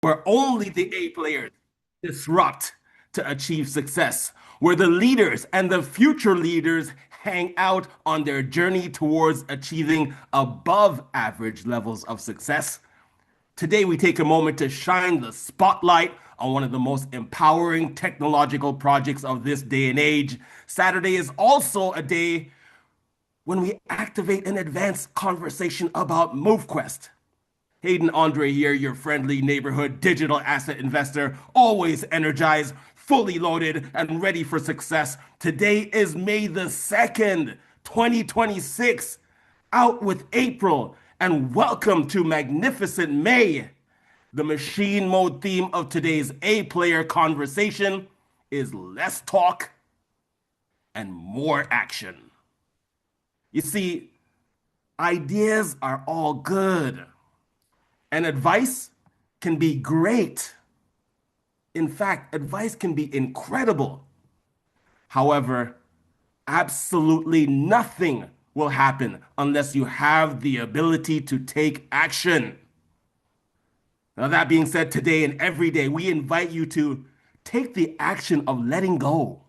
where only the A players disrupt to achieve success, where the leaders and the future leaders hang out on their journey towards achieving above average levels of success. Today, we take a moment to shine the spotlight on one of the most empowering technological projects of this day and age. Saturday is also a day when we activate an advanced conversation about MoveQuest. Hayden Andre here, your friendly neighborhood digital asset investor, always energized, fully loaded, and ready for success. Today is May the 2nd, 2026. Out with April, and welcome to Magnificent May. The machine mode theme of today's A player conversation is less talk and more action. You see, ideas are all good. And advice can be great. In fact, advice can be incredible. However, absolutely nothing will happen unless you have the ability to take action. Now, that being said, today and every day, we invite you to take the action of letting go.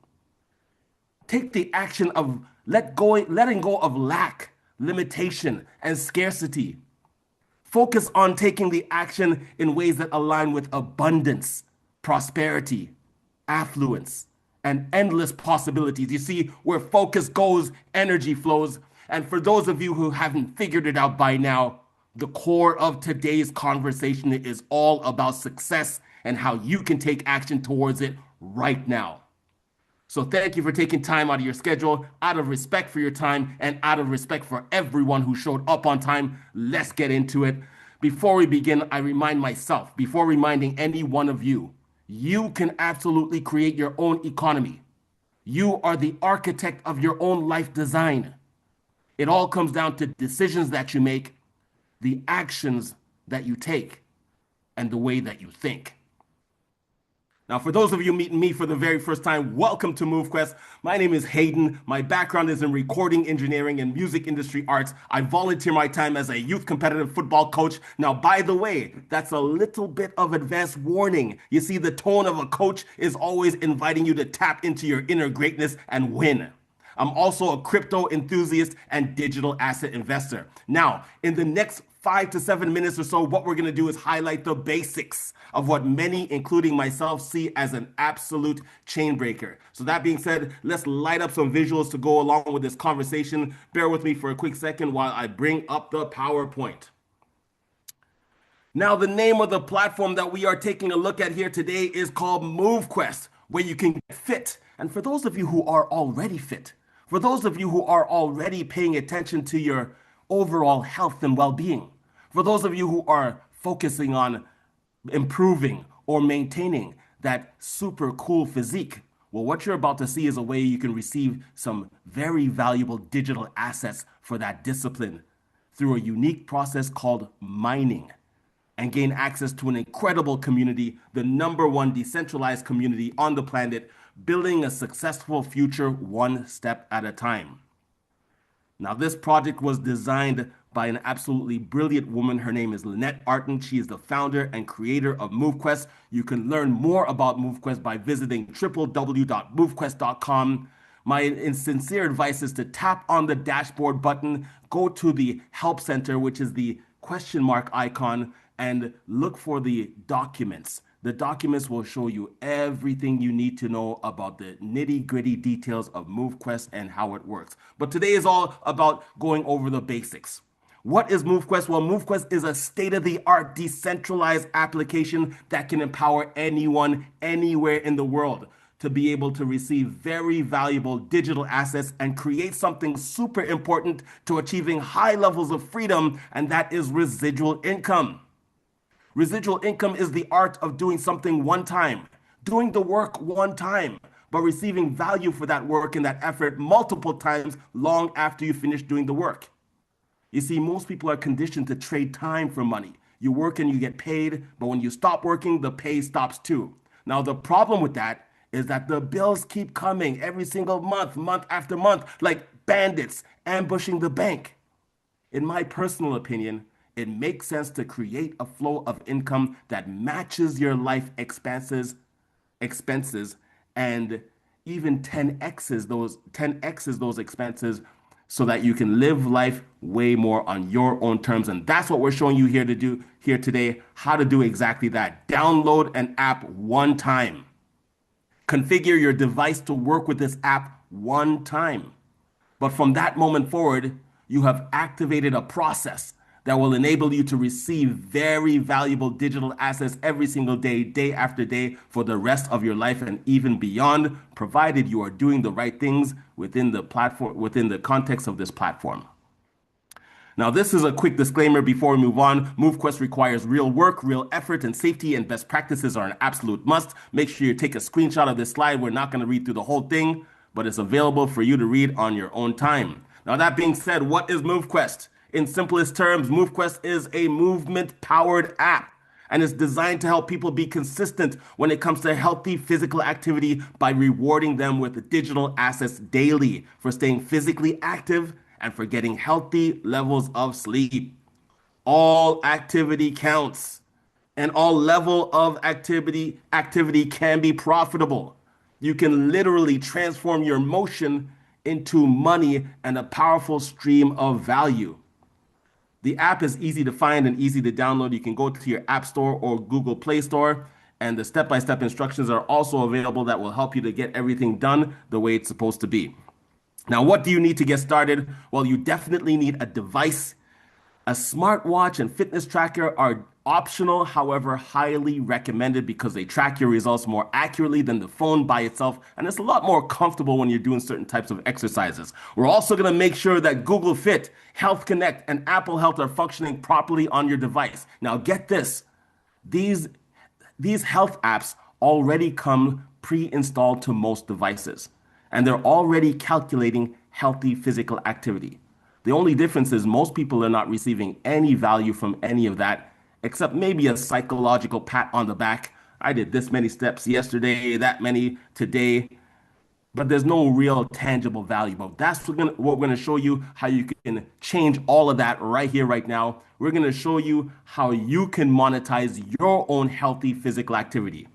Take the action of letting go of lack, limitation, and scarcity. Focus on taking the action in ways that align with abundance, prosperity, affluence, and endless possibilities. You see, where focus goes, energy flows. And for those of you who haven't figured it out by now, the core of today's conversation is all about success and how you can take action towards it right now. So thank you for taking time out of your schedule, out of respect for your time, and out of respect for everyone who showed up on time. Let's get into it. Before we begin, I remind myself, before reminding any one of you, you can absolutely create your own economy. You are the architect of your own life design. It all comes down to decisions that you make, the actions that you take, and the way that you think. Now, for those of you meeting me for the very first time, welcome to MoveQuest. My name is Hayden. My background is in recording engineering and music industry arts. I volunteer my time as a youth competitive football coach. Now, by the way, that's a little bit of advance warning. You see, the tone of a coach is always inviting you to tap into your inner greatness and win. I'm also a crypto enthusiast and digital asset investor. Now, in the next 5 to 7 minutes or so, what we're going to do is highlight the basics of what many, including myself, see as an absolute chain breaker. So that being said, let's light up some visuals to go along with this conversation. Bear with me for a quick second while I bring up the PowerPoint. Now, the name of the platform that we are taking a look at here today is called MoveQuest, where you can get fit. And for those of you who are already fit, for those of you who are already paying attention to your overall health and well-being, for those of you who are focusing on improving or maintaining that super cool physique, well, what you're about to see is a way you can receive some very valuable digital assets for that discipline through a unique process called mining and gain access to an incredible community, the number one decentralized community on the planet, building a successful future one step at a time. Now, this project was designed by an absolutely brilliant woman. Her name is Lynette Artin. She is the founder and creator of MoveQuest. You can learn more about MoveQuest by visiting www.movequest.com. My sincere advice is to tap on the dashboard button, go to the help center, which is the question mark icon, and look for the documents. The documents will show you everything you need to know about the nitty-gritty details of MoveQuest and how it works. But today is all about going over the basics. What is MoveQuest? Well, MoveQuest is a state-of-the-art decentralized application that can empower anyone, anywhere in the world to be able to receive very valuable digital assets and create something super important to achieving high levels of freedom, and that is residual income. Residual income is the art of doing something one time, doing the work one time, but receiving value for that work and that effort multiple times long after you finish doing the work. You see, most people are conditioned to trade time for money. You work and you get paid, but when you stop working, the pay stops too. Now, the problem with that is that the bills keep coming every single month, month after month, like bandits ambushing the bank. In my personal opinion, it makes sense to create a flow of income that matches your life expenses and even 10x's those expenses so that you can live life way more on your own terms. And that's what we're showing you here today, how to do exactly that. Download an app one time. Configure your device to work with this app one time. But from that moment forward, you have activated a process that will enable you to receive very valuable digital assets every single day, day after day, for the rest of your life and even beyond, provided you are doing the right things within the platform, within the context of this platform. Now, this is a quick disclaimer before we move on. MoveQuest requires real work, real effort, and safety and best practices are an absolute must. Make sure you take a screenshot of this slide. We're not going to read through the whole thing, but it's available for you to read on your own time. Now, that being said, what is MoveQuest? In simplest terms, MoveQuest is a movement-powered app, and it's designed to help people be consistent when it comes to healthy physical activity by rewarding them with digital assets daily for staying physically active and for getting healthy levels of sleep. All activity counts, and all level of activity can be profitable. You can literally transform your motion into money and a powerful stream of value. The app is easy to find and easy to download. You can go to your App Store or Google Play Store, and the step-by-step instructions are also available that will help you to get everything done the way it's supposed to be. Now, what do you need to get started? Well, you definitely need a device. A smartwatch and fitness tracker are optional, however, highly recommended because they track your results more accurately than the phone by itself, and it's a lot more comfortable when you're doing certain types of exercises. We're also going to make sure that Google Fit, Health Connect, and Apple Health are functioning properly on your device. Now, get this. These health apps already come pre-installed to most devices, and they're already calculating healthy physical activity. The only difference is most people are not receiving any value from any of that, except maybe a psychological pat on the back. I did this many steps yesterday, that many today, but there's no real tangible value. But that's what we're going to show you how you can change all of that right here, right now. We're going to show you how you can monetize your own healthy physical activity.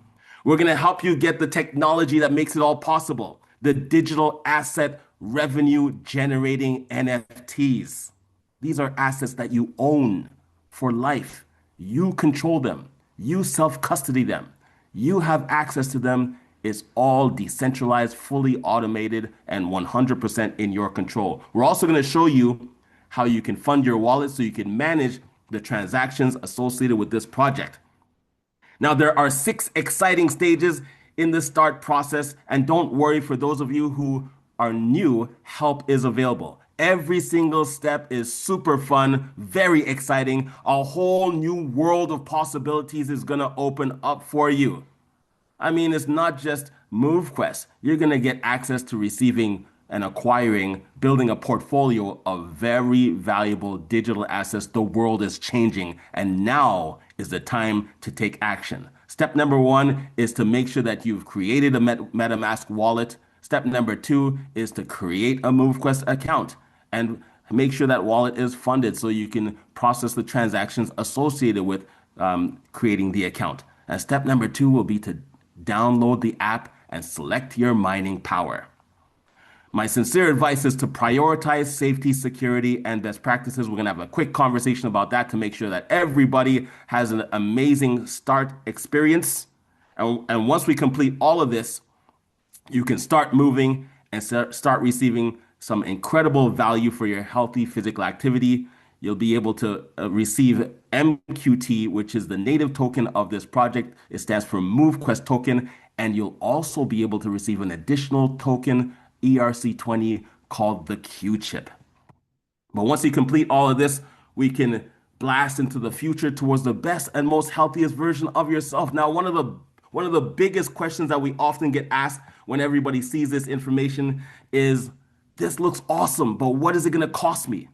We're going to help you get the technology that makes it all possible, the digital asset revenue generating NFTs. These are assets that you own for life. You control them. You self-custody them. You have access to them. It's all decentralized, fully automated, and 100% in your control. We're also going to show you how you can fund your wallet so you can manage the transactions associated with this project. Now, there are 6 exciting stages in the start process, and don't worry, for those of you who are new, help is available. Every single step is super fun, very exciting. A whole new world of possibilities is going to open up for you. I mean, it's not just MoveQuest. You're going to get access to receiving and acquiring, building a portfolio of very valuable digital assets. The world is changing, and now is the time to take action. Step number 1 is to make sure that you've created a MetaMask wallet. Step number 2 is to create a MoveQuest account and make sure that wallet is funded so you can process the transactions associated with creating the account. And step number 2 will be to download the app and select your mining power. My sincere advice is to prioritize safety, security, and best practices. We're going to have a quick conversation about that to make sure that everybody has an amazing start experience. And once we complete all of this, you can start moving and start receiving some incredible value for your healthy physical activity. You'll be able to receive MQT, which is the native token of this project. It stands for MoveQuest token. And you'll also be able to receive an additional token, ERC20, called the Q chip. But once you complete all of this, we can blast into the future towards the best and most healthiest version of yourself. Now, one of the biggest questions that we often get asked when everybody sees this information is, this looks awesome, but what is it going to cost me?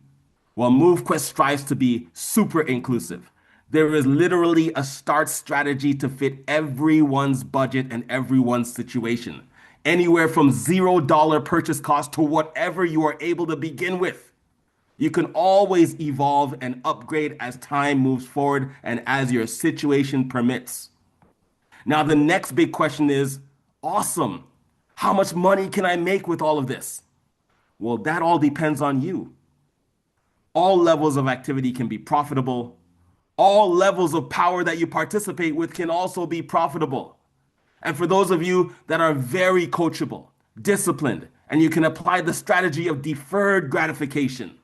Well, MoveQuest strives to be super inclusive. There is literally a start strategy to fit everyone's budget and everyone's situation. Anywhere from $0 purchase cost to whatever you are able to begin with. You can always evolve and upgrade as time moves forward and as your situation permits. Now, the next big question is awesome. How much money can I make with all of this? Well, that all depends on you. All levels of activity can be profitable. All levels of power that you participate with can also be profitable. And for those of you that are very coachable, disciplined, and you can apply the strategy of deferred gratification,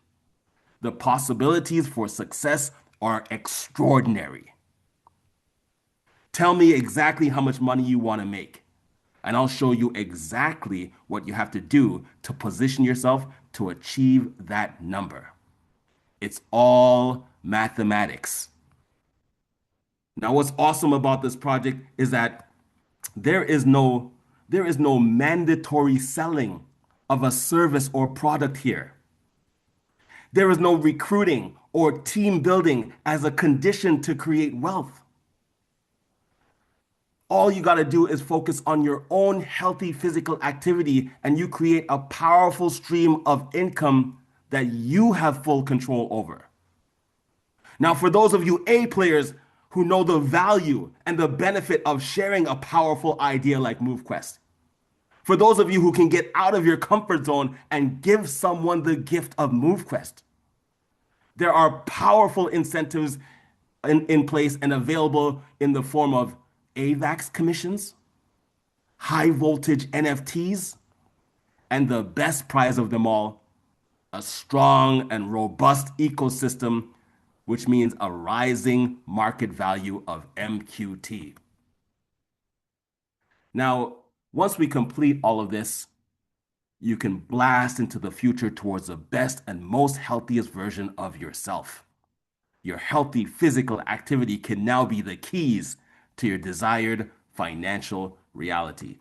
the possibilities for success are extraordinary. Tell me exactly how much money you want to make, and I'll show you exactly what you have to do to position yourself to achieve that number. It's all mathematics. Now, what's awesome about this project is that there is no there is no mandatory selling of a service or product here. There is no recruiting or team building as a condition to create wealth. All you got to do is focus on your own healthy physical activity and you create a powerful stream of income that you have full control over. Now, for those of you A players who know the value and the benefit of sharing a powerful idea like MoveQuest, for those of you who can get out of your comfort zone and give someone the gift of MoveQuest, there are powerful incentives in place and available in the form of AVAX commissions, high voltage NFTs, and the best prize of them all, a strong and robust ecosystem, which means a rising market value of MQT. Now, once we complete all of this, you can blast into the future towards the best and most healthiest version of yourself. Your healthy physical activity can now be the keys to your desired financial reality.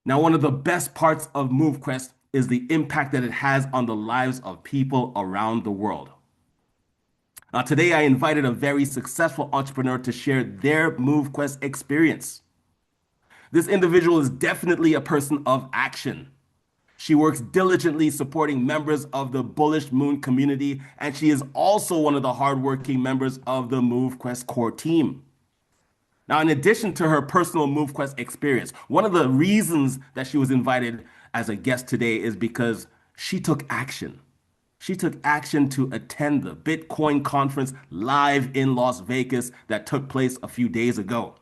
Now, one of the best parts of MoveQuest is the impact that it has on the lives of people around the world. Now, today I invited a very successful entrepreneur to share their MoveQuest experience. This individual is definitely a person of action. She works diligently supporting members of the Bullish Moon community, and she is also one of the hardworking members of the MoveQuest core team. Now, in addition to her personal MoveQuest experience, one of the reasons that she was invited as a guest today is because she took action. She took action to attend the Bitcoin conference live in Las Vegas that took place a few days ago.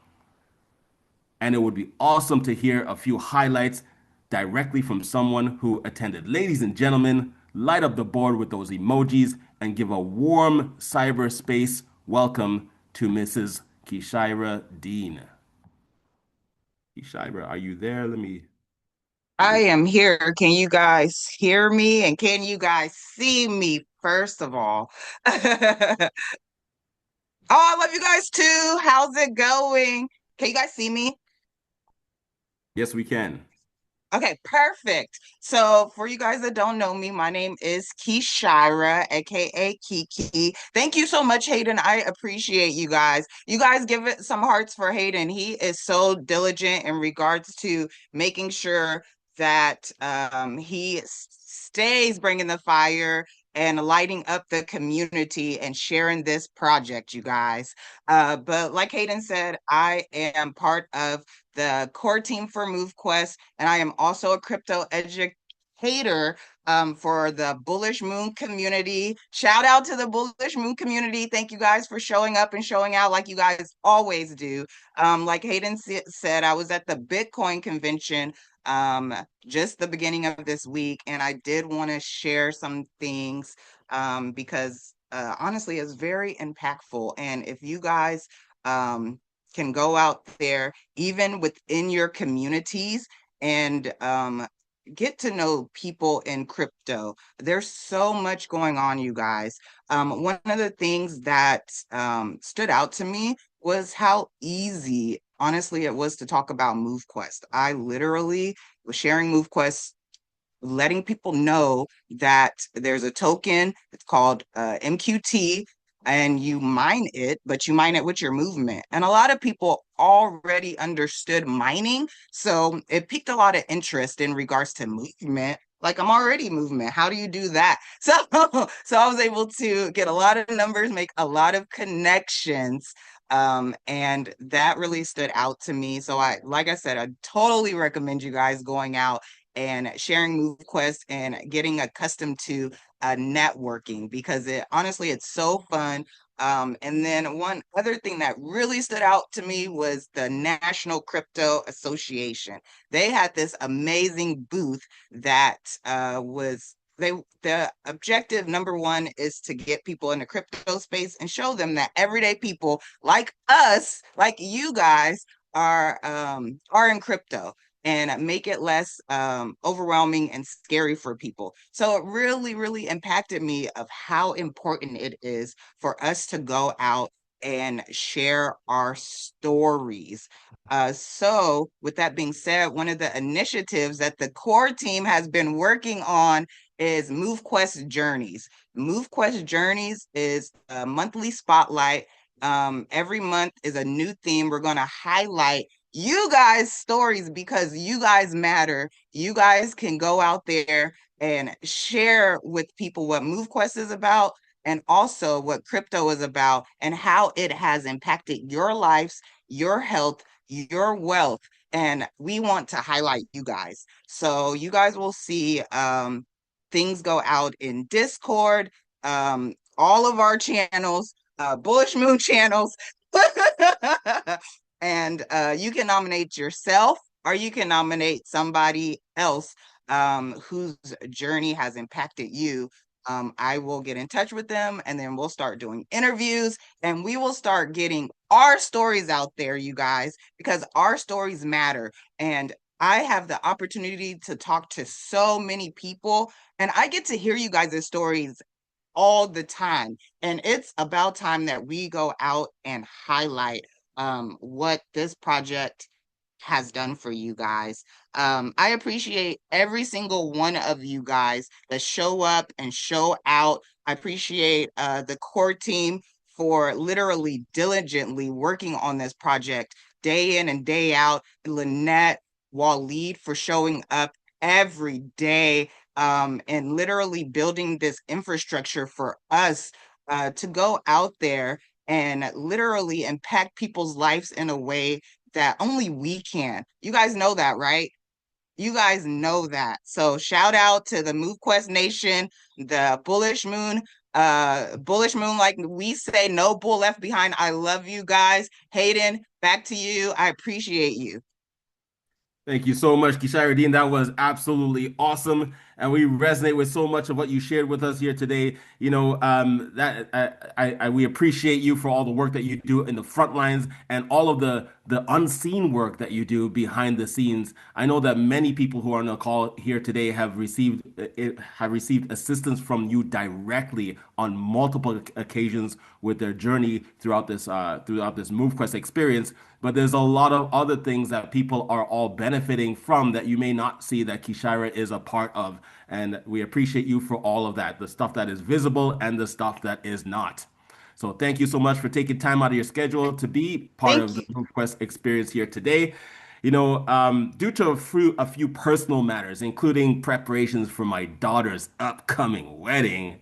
And it would be awesome to hear a few highlights directly from someone who attended. Ladies and gentlemen, light up the board with those emojis and give a warm cyberspace welcome to Mrs. Kishira Dean. Kishira, are you there? Let me. I am here. Can you guys hear me? And can you guys see me, first of all? Oh, I love you guys too. How's it going? Can you guys see me? Yes, we can. Okay, perfect. So for you guys that don't know me, my name is Kishira, aka Kiki. Thank you so much, Hayden. I appreciate you guys. You guys give it some hearts for Hayden. He is so diligent in regards to making sure that he stays bringing the fire and lighting up the community and sharing this project, you guys. But like Hayden said, I am part of the core team for MoveQuest, and I am also a crypto educator for the Bullish Moon community. Shout out to the Bullish Moon community. Thank you guys for showing up and showing out like you guys always do. Like Hayden said, I was at the Bitcoin convention just the beginning of this week, and I did want to share some things because honestly, it's very impactful. And if you guys can go out there, even within your communities, and get to know people in crypto. There's so much going on, you guys. One of the things that stood out to me was how easy, honestly, it was to talk about MoveQuest. I literally was sharing MoveQuest, letting people know that there's a token. It's called MQT, and you mine it, but you mine it with your movement. And a lot of people already understood mining, so it piqued a lot of interest in regards to movement. Like I'm already movement. How do you do that? So, so I was able to get a lot of numbers, make a lot of connections. And that really stood out to me. So like I said, I totally recommend you guys going out and sharing MoveQuest and getting accustomed to networking because it honestly, it's so fun. And then one other thing that really stood out to me was the National Crypto Association. They had this amazing booth that was the objective number one is to get people in the crypto space and show them that everyday people like us, like you guys, are in crypto and make it less overwhelming and scary for people. So it really, really impacted me of how important it is for us to go out and share our stories. So, with that being said, one of the initiatives that the core team has been working on is MoveQuest Journeys. MoveQuest Journeys is a monthly spotlight. Every month is a new theme. We're going to highlight you guys' stories because you guys matter. You guys can go out there and share with people what MoveQuest is about and also what crypto is about and how it has impacted your lives, your health, your wealth. And we want to highlight you guys. So you guys will see things go out in Discord, all of our channels, Bullish Moon channels. And you can nominate yourself or you can nominate somebody else whose journey has impacted you. I will get in touch with them and then we'll start doing interviews and we will start getting our stories out there, you guys, because our stories matter. And I have the opportunity to talk to so many people and I get to hear you guys' stories all the time. And it's about time that we go out and highlight what this project has done for you guys. I appreciate every single one of you guys that show up and show out. I appreciate the core team for literally diligently working on this project day in and day out. Lynette, Waleed for showing up every day and literally building this infrastructure for us to go out there and literally impact people's lives in a way that only we can. You guys know that, right? You guys know that. So shout out to the MoveQuest Nation, the Bullish Moon, like we say, no bull left behind. I love you guys. Hayden, back to you. I appreciate you. Thank you so much, Kisharuddin. That was absolutely awesome, and we resonate with so much of what you shared with us here today. That we appreciate you for all the work that you do in the front lines and all of the unseen work that you do behind the scenes. I know that many people who are on the call here today have received assistance from you directly on multiple occasions with their journey throughout this MoveQuest experience. But there's a lot of other things that people are all benefiting from that you may not see that Kishira is a part of. And we appreciate you for all of that, the stuff that is visible and the stuff that is not. So thank you so much for taking time out of your schedule to be part Thank of the you. MoveQuest experience here today. Due to a few personal matters, including preparations for my daughter's upcoming wedding,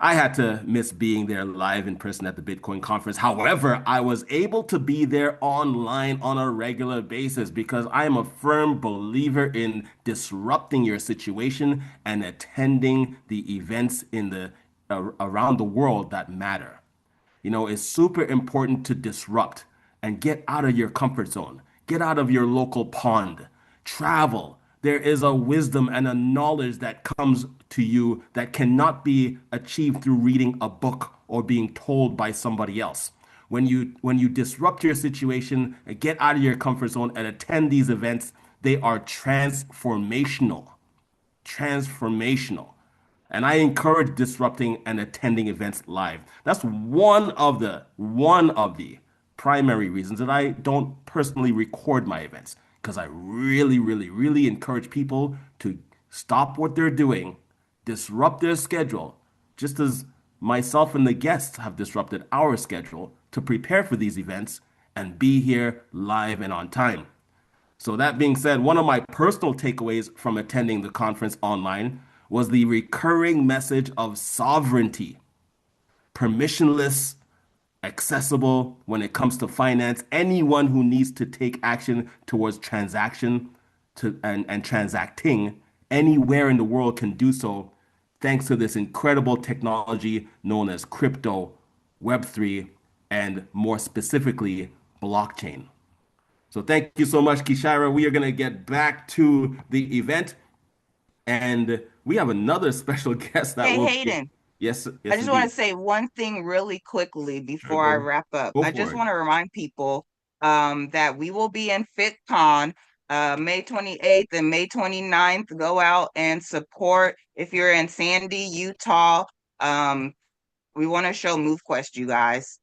I had to miss being there live in person at the Bitcoin conference. However, I was able to be there online on a regular basis because I am a firm believer in disrupting your situation and attending the events around the world that matter. It's super important to disrupt and get out of your comfort zone, get out of your local pond, travel. There is a wisdom and a knowledge that comes to you that cannot be achieved through reading a book or being told by somebody else. When you disrupt your situation and get out of your comfort zone and attend these events, they are transformational. And I encourage disrupting and attending events live. That's one of the primary reasons that I don't personally record my events because I really, really, really encourage people to stop what they're doing, disrupt their schedule, just as myself and the guests have disrupted our schedule to prepare for these events and be here live and on time. So, that being said, one of my personal takeaways from attending the conference online was the recurring message of sovereignty, permissionless, accessible when it comes to finance. Anyone who needs to take action towards and transacting anywhere in the world can do so thanks to this incredible technology known as crypto, Web3, and more specifically, blockchain. So thank you so much, Kishira. We are going to get back to the event, and we have another special guest that Hey, will be. Hayden, Yes, I yes, just want indeed. to say one thing really quickly Sure, before I wrap up. go I for just it. want to remind people that we will be in FitCon May 28th and May 29th. Go out and support if you're in Sandy, Utah. Um, we want to show MoveQuest, you guys.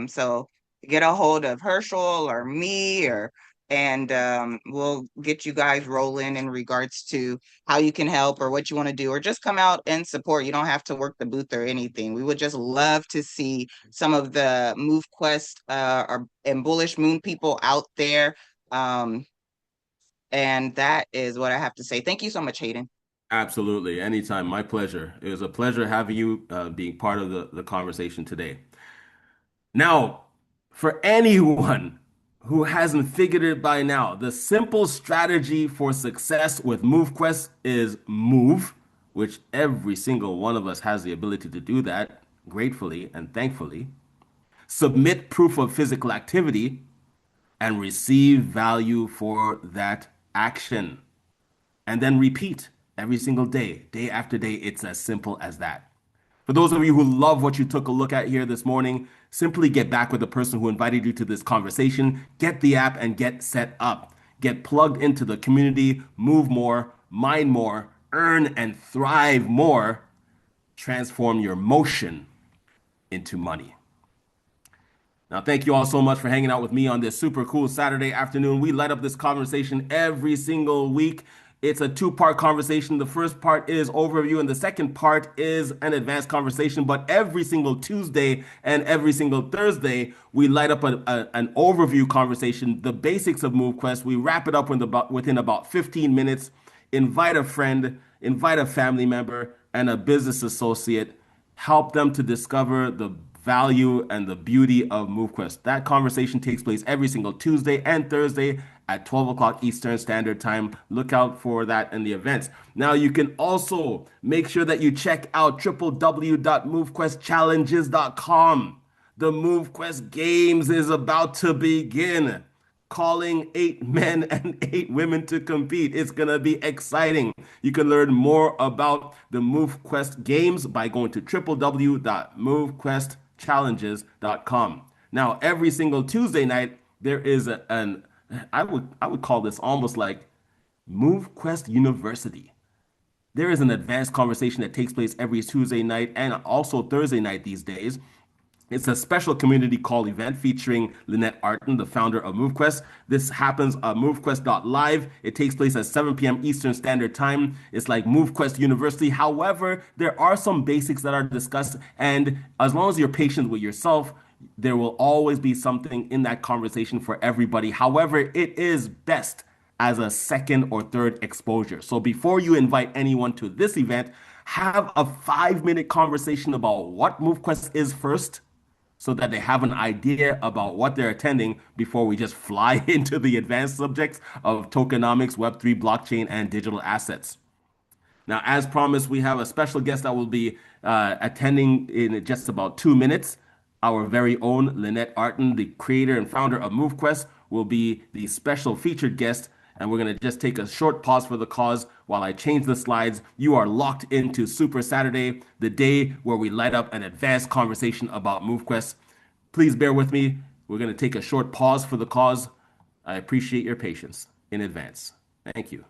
So get a hold of Herschel or me, or and we'll get you guys rolling in regards to how you can help or what you want to do, or just come out and support. You don't have to work the booth or anything. We would just love to see some of the MoveQuest and Bullish Moon people out there. Um, and that is what I have to say. Thank you so much, Hayden. Absolutely. Anytime. My pleasure. It was a pleasure having you being part of the conversation today. Now, for anyone who hasn't figured it by now, the simple strategy for success with MoveQuest is move, which every single one of us has the ability to do that gratefully and thankfully. Submit proof of physical activity and receive value for that action. And then repeat every single day, day after day. It's as simple as that. For those of you who love what you took a look at here this morning, simply get back with the person who invited you to this conversation, get the app, and get set up. Get plugged into the community, move more, mine more, earn and thrive more, transform your motion into money. Now, thank you all so much for hanging out with me on this super cool Saturday afternoon. We light up this conversation every single week. It's a two-part conversation. The first part is overview, and the second part is an advanced conversation. But every single Tuesday and every single Thursday, we light up an overview conversation, the basics of MoveQuest. We wrap it up within about 15 minutes. Invite a friend, invite a family member, and a business associate. Help them to discover the value and the beauty of MoveQuest. That conversation takes place every single Tuesday and Thursday at 12 o'clock Eastern Standard Time. Look out for that in the events. Now, you can also make sure that you check out www.movequestchallenges.com. The MoveQuest Games is about to begin. Calling 8 men and 8 women to compete. It's going to be exciting. You can learn more about the MoveQuest games by going to www.movequestchallenges.com. Now, every single Tuesday night, there is I would call this almost like MoveQuest University. There is an advanced conversation that takes place every Tuesday night and also Thursday night these days. It's a special community call event featuring Lynette Arton, the founder of MoveQuest. This happens at movequest.live. It takes place at 7 p.m. Eastern Standard Time. It's like MoveQuest University. However, there are some basics that are discussed, and as long as you're patient with yourself, there will always be something in that conversation for everybody. However, it is best as a second or third exposure. So before you invite anyone to this event, have a 5 minute conversation about what MoveQuest is first so that they have an idea about what they're attending before we just fly into the advanced subjects of tokenomics, Web3, blockchain, and digital assets. Now, as promised, we have a special guest that will be attending in just about 2 minutes. Our very own Lynette Arton, the creator and founder of MoveQuest, will be the special featured guest. And we're going to just take a short pause for the cause while I change the slides. You are locked into Super Saturday, the day where we light up an advanced conversation about MoveQuest. Please bear with me. We're going to take a short pause for the cause. I appreciate your patience in advance. Thank you.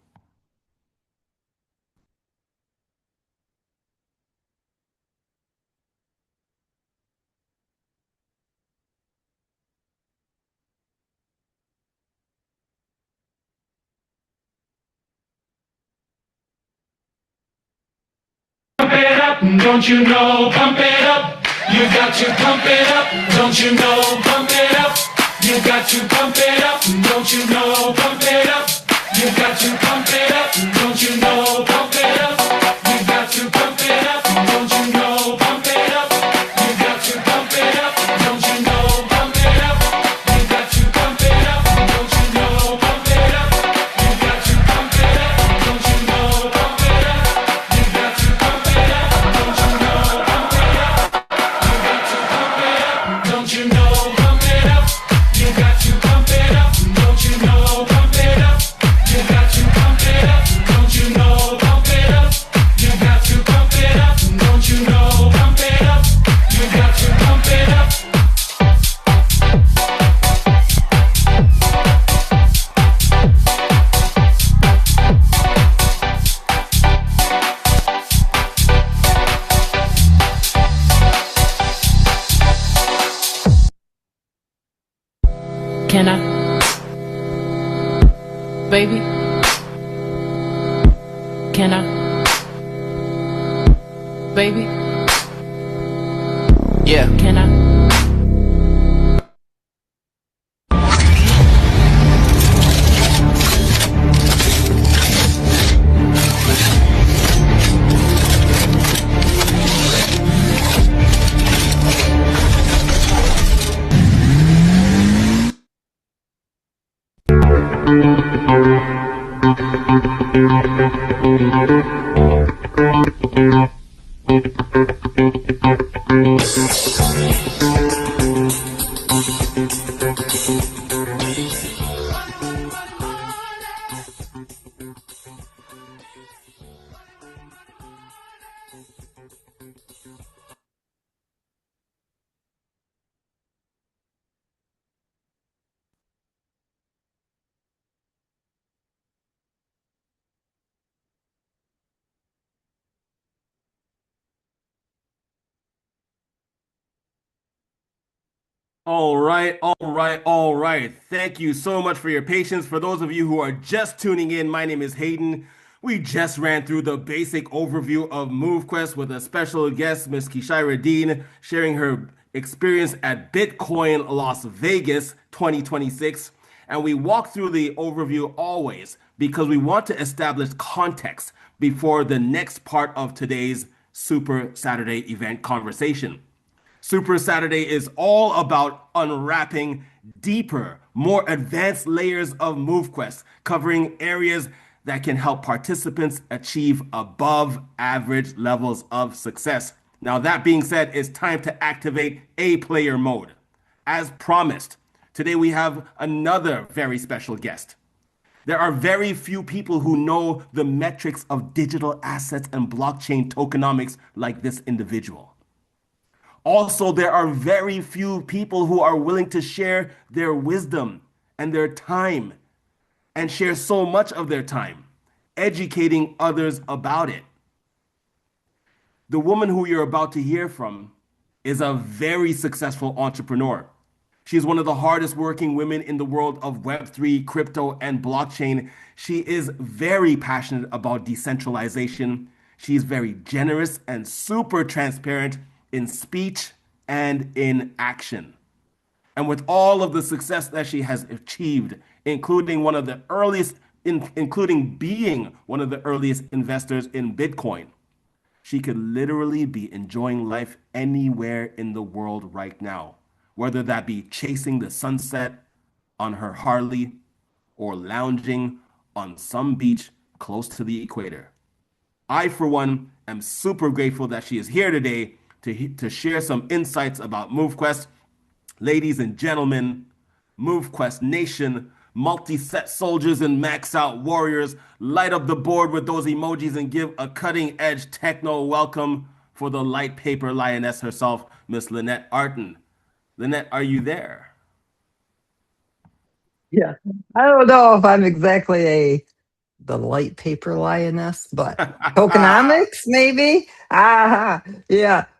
Pump it up, don't you know? Pump it up. You got to pump it up, don't you know? Pump it up. You got to pump it up, don't you know? Pump it up. Baby, can I? Baby, yeah, can I? All right, all right, all right. Thank you so much for your patience. For those of you who are just tuning in, my name is Hayden. We just ran through the basic overview of MoveQuest with a special guest, Miss Kishira Dean, sharing her experience at Bitcoin Las Vegas 2026. And we walk through the overview always because we want to establish context before the next part of today's Super Saturday event conversation. Super Saturday is all about unwrapping deeper, more advanced layers of MoveQuest, covering areas that can help participants achieve above average levels of success. Now, that being said, it's time to activate A player mode. As promised, today we have another very special guest. There are very few people who know the metrics of digital assets and blockchain tokenomics like this individual. Also, there are very few people who are willing to share their wisdom and their time and share so much of their time, educating others about it. The woman who you're about to hear from is a very successful entrepreneur. She's one of the hardest working women in the world of Web3, crypto, and blockchain. She is very passionate about decentralization. She's very generous and super transparent in speech and in action. And with all of the success that she has achieved, including one of the earliest, including being one of the earliest investors in Bitcoin, she could literally be enjoying life anywhere in the world right now, whether that be chasing the sunset on her Harley or lounging on some beach close to the equator. I, for one, am super grateful that she is here today to share some insights about MoveQuest. Ladies and gentlemen, MoveQuest Nation, multi-set soldiers and max out warriors, light up the board with those emojis and give a cutting edge techno welcome for the light paper lioness herself, Miss Lynette Artin. Lynette, are you there? Yeah. I don't know if I'm exactly the light paper lioness, but tokenomics maybe. Yeah.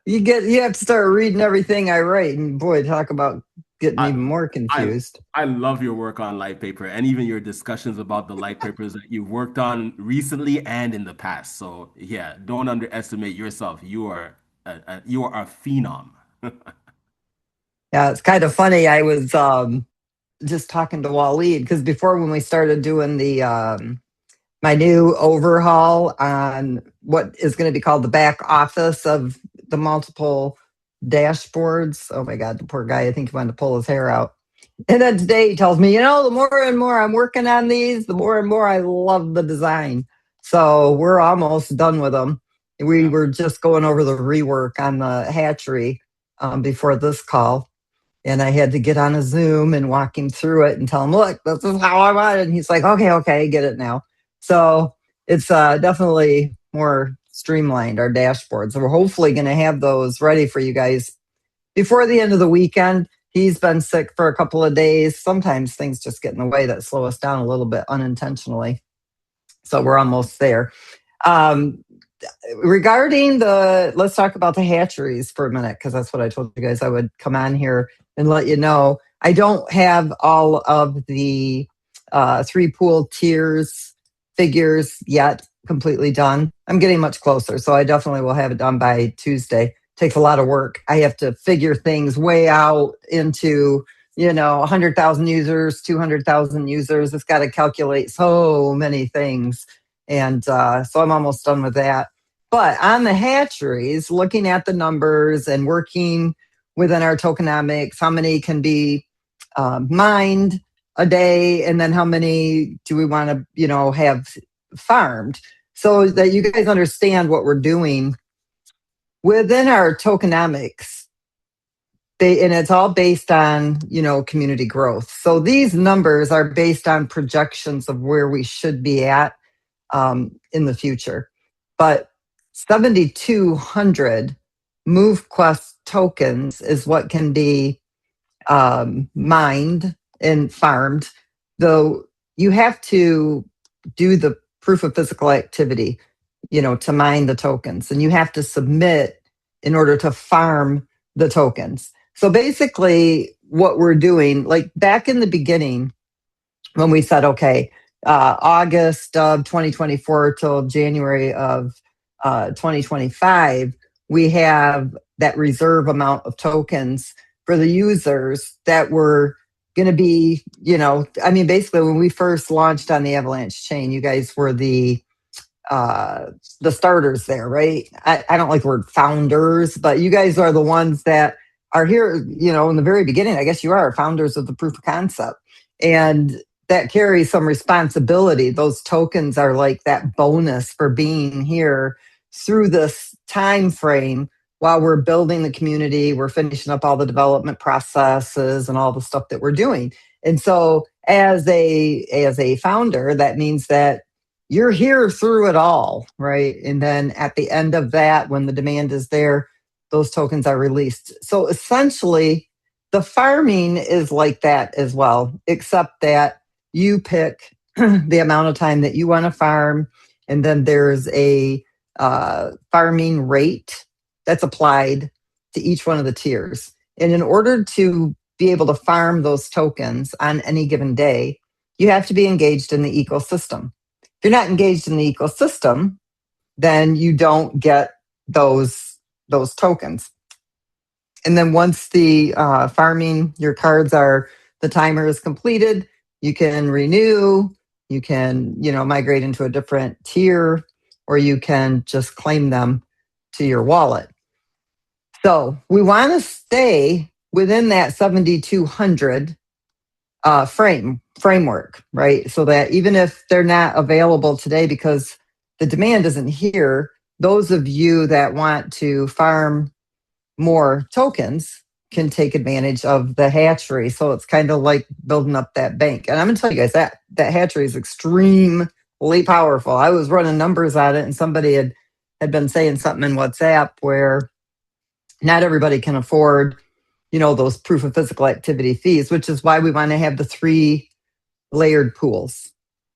You have to start reading everything I write, and boy, talk about getting even more confused. I love your work on light paper and even your discussions about the light papers that you've worked on recently and in the past. So yeah, don't underestimate yourself. You are a phenom. Yeah, it's kind of funny. I was just talking to Waleed because before, when we started doing the my new overhaul on what is going to be called the back office of the multiple dashboards. Oh my God, the poor guy, I think he wanted to pull his hair out. And then today he tells me, the more and more I'm working on these, the more and more I love the design. So we're almost done with them. We were just going over the rework on the hatchery before this call. And I had to get on a Zoom and walk him through it and tell him, look, this is how I want it. And he's like, okay, I get it now. So it's definitely more streamlined, our dashboards. So we're hopefully going to have those ready for you guys before the end of the weekend. He's been sick for a couple of days. Sometimes things just get in the way that slow us down a little bit unintentionally. So we're almost there. Regarding let's talk about the hatcheries for a minute, because that's what I told you guys I would come on here and let you know. I don't have all of the 3 pool tiers figures yet completely done. I'm getting much closer, so I definitely will have it done by Tuesday. Takes a lot of work. I have to figure things way out into 100,000 users, 200,000 users. It's got to calculate so many things. And so I'm almost done with that. But on the hatcheries, looking at the numbers and working within our tokenomics, how many can be mined a day, and then how many do we want to, have farmed, so that you guys understand what we're doing within our tokenomics. And it's all based on, community growth. So these numbers are based on projections of where we should be at in the future. But 7,200 MoveQuest tokens is what can be mined and farmed, though you have to do the proof of physical activity, to mine the tokens, and you have to submit in order to farm the tokens. So basically what we're doing, like back in the beginning when we said, okay, August of 2024 till January of 2025, we have that reserve amount of tokens for the users that were going to be, basically when we first launched on the Avalanche chain, you guys were the starters there, right? I don't like the word founders, but you guys are the ones that are here, in the very beginning. I guess you are founders of the proof of concept. And that carries some responsibility. Those tokens are like that bonus for being here through this time frame while we're building the community. We're finishing up all the development processes and all the stuff that we're doing. And so as a founder, that means that you're here through it all, right? And then at the end of that, when the demand is there, those tokens are released. So essentially, the farming is like that as well, except that you pick the amount of time that you want to farm, and then there's a farming rate that's applied to each one of the tiers. And in order to be able to farm those tokens on any given day, you have to be engaged in the ecosystem. If you're not engaged in the ecosystem, then you don't get those tokens. And then once the farming, your cards are, the timer is completed, you can renew, you can, migrate into a different tier, or you can just claim them to your wallet. So we want to stay within that 7,200 framework, right? So that even if they're not available today because the demand isn't here, those of you that want to farm more tokens can take advantage of the hatchery. So it's kind of like building up that bank. And I'm going to tell you guys that hatchery is extremely powerful. I was running numbers on it, and somebody had been saying something in WhatsApp where not everybody can afford, those proof of physical activity fees, which is why we want to have the 3 layered pools.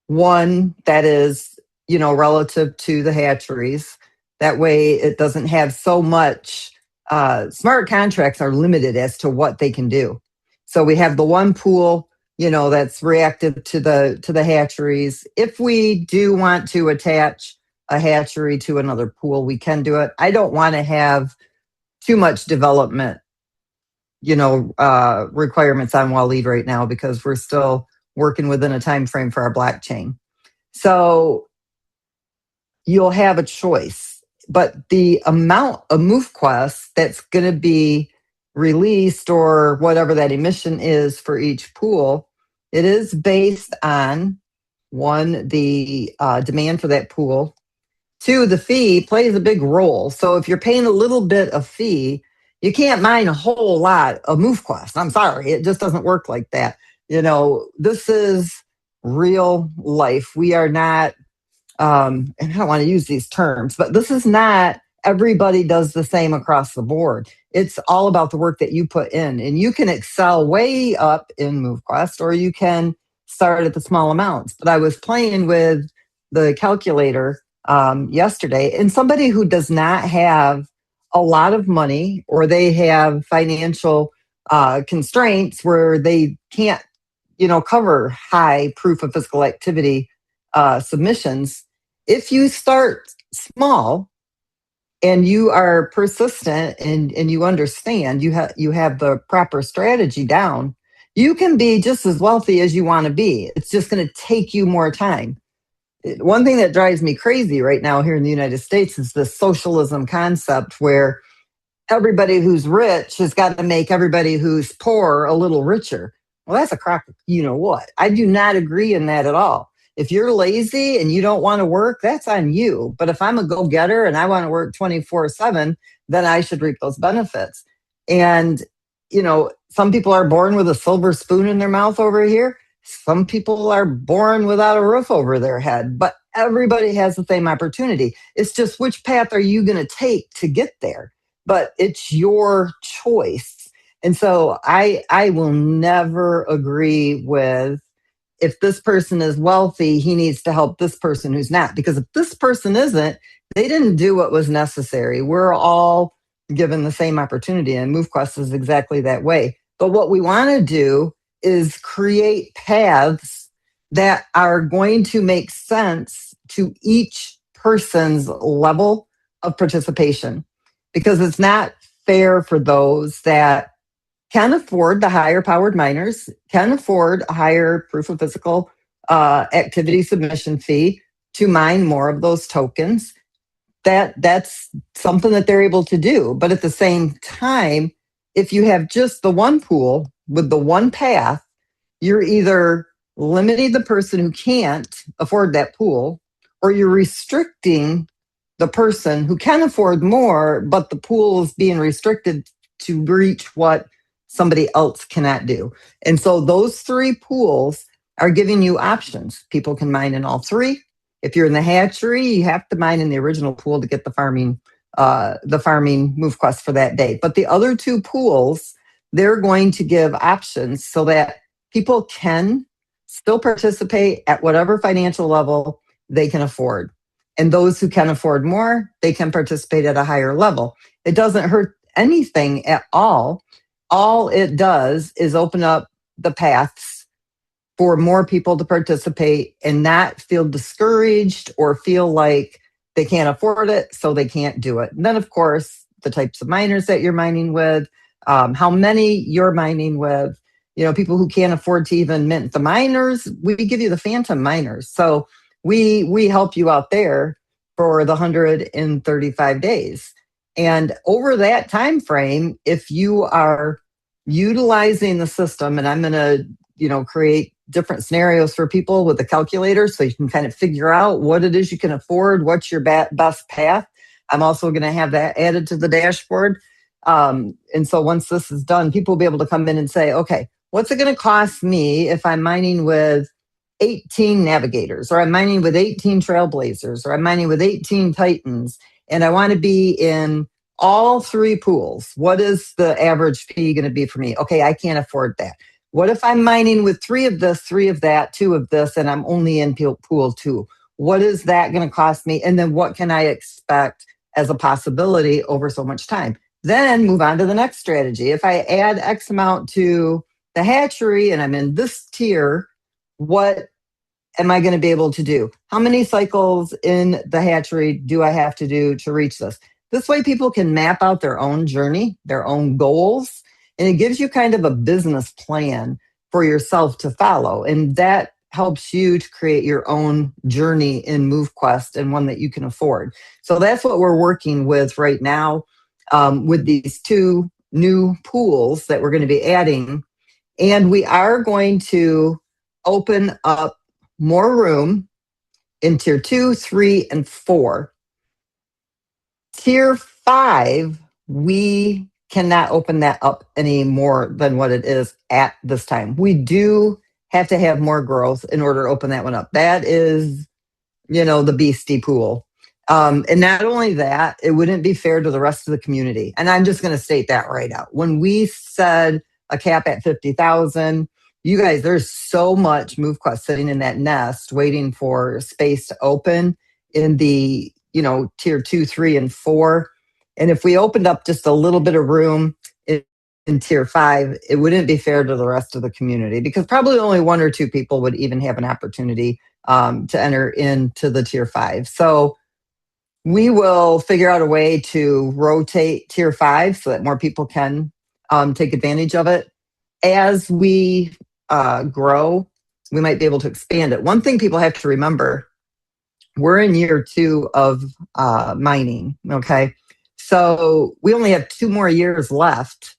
One that is, relative to the hatcheries. That way it doesn't have so much, smart contracts are limited as to what they can do. So we have the one pool, that's reactive to the hatcheries. If we do want to attach a hatchery to another pool, we can do it. I don't want to have too much development, requirements on Waleed right now because we're still working within a time frame for our blockchain. So you'll have a choice, but the amount of MoveQuest that's going to be released, or whatever that emission is for each pool, it is based on, 1, the demand for that pool. 2, the fee plays a big role. So if you're paying a little bit of fee, you can't mine a whole lot of MoveQuest. I'm sorry, it just doesn't work like that. This is real life. We are not, and I don't want to use these terms, but this is not everybody does the same across the board. It's all about the work that you put in, and you can excel way up in MoveQuest, or you can start at the small amounts. But I was playing with the calculator yesterday, and somebody who does not have a lot of money, or they have financial constraints where they can't cover high proof of physical activity submissions. If you start small and you are persistent and you understand, you have the proper strategy down, you can be just as wealthy as you want to be. It's just going to take you more time. One thing that drives me crazy right now here in the United States is the socialism concept where everybody who's rich has got to make everybody who's poor a little richer. Well, that's a crock, you know what? I do not agree in that at all. If you're lazy and you don't want to work, that's on you. But if I'm a go-getter and I want to work 24/7, then I should reap those benefits. And, some people are born with a silver spoon in their mouth over here. Some people are born without a roof over their head, but everybody has the same opportunity. It's just which path are you going to take to get there? But it's your choice. And so I will never agree with, if this person is wealthy, he needs to help this person who's not. Because if this person isn't, they didn't do what was necessary. We're all given the same opportunity, and MoveQuest is exactly that way. But what we want to do is create paths that are going to make sense to each person's level of participation. Because it's not fair for those that can afford the higher powered miners, can afford a higher proof of physical activity submission fee to mine more of those tokens. That's something that they're able to do. But at the same time, if you have just the one pool with the one path, you're either limiting the person who can't afford that pool, or you're restricting the person who can afford more, but the pool is being restricted to reach what somebody else cannot do. And so those three pools are giving you options. People can mine in all three. If you're in the hatchery, you have to mine in the original pool to get the farming MoveQuest for that day. But the other two pools, they're going to give options so that people can still participate at whatever financial level they can afford. And those who can afford more, they can participate at a higher level. It doesn't hurt anything at all. All it does is open up the paths for more people to participate and not feel discouraged or feel like they can't afford it, so they can't do it. And then, of course, the types of miners that you're mining with, how many you're mining with, people who can't afford to even mint the miners, we give you the phantom miners. So we help you out there for the 135 days. And over that time frame, if you are utilizing the system, and I'm going to, create different scenarios for people with a calculator so you can kind of figure out what it is you can afford, what's your best path. I'm also going to have that added to the dashboard. And so once this is done, people will be able to come in and say, okay, what's it going to cost me if I'm mining with 18 navigators, or I'm mining with 18 trailblazers, or I'm mining with 18 titans, and I want to be in all three pools? What is the average fee going to be for me? Okay, I can't afford that. What if I'm mining with 3 of this, 3 of that, 2 of this, and I'm only in pool 2? What is that going to cost me? And then what can I expect as a possibility over so much time? Then move on to the next strategy. If I add X amount to the hatchery and I'm in this tier, what am I going to be able to do? How many cycles in the hatchery do I have to do to reach this? This way people can map out their own journey, their own goals, and it gives you kind of a business plan for yourself to follow. And that helps you to create your own journey in MoveQuest, and one that you can afford. So that's what we're working with right now with these 2 new pools that we're going to be adding. And we are going to open up more room in tier 2, 3, and 4. Tier 5, we cannot open that up any more than what it is at this time. We do have to have more growth in order to open that one up. That is, the beastie pool. And not only that, it wouldn't be fair to the rest of the community. And I'm just going to state that right out. When we said a cap at 50,000, you guys, there's so much MoveQuest sitting in that nest waiting for space to open in the, tier 2, 3, and 4. And if we opened up just a little bit of room in in tier 5, it wouldn't be fair to the rest of the community because probably only 1 or 2 people would even have an opportunity to enter into the tier 5. So we will figure out a way to rotate tier 5 so that more people can take advantage of it. As we grow, we might be able to expand it. One thing people have to remember, we're in year 2 of mining, okay? So we only have 2 more years left.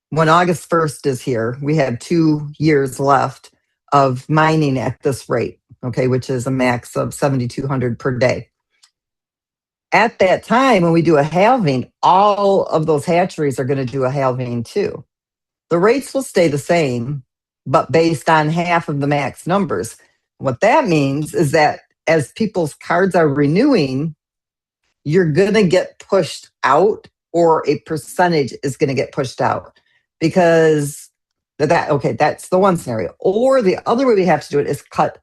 When August 1st is here, we have 2 years left of mining at this rate, okay, which is a max of 7,200 per day. At that time, when we do a halving, all of those hatcheries are going to do a halving too. The rates will stay the same, but based on half of the max numbers. What that means is that as people's cards are renewing, you're going to get pushed out, or a percentage is going to get pushed out because that's the one scenario. Or the other way we have to do it is cut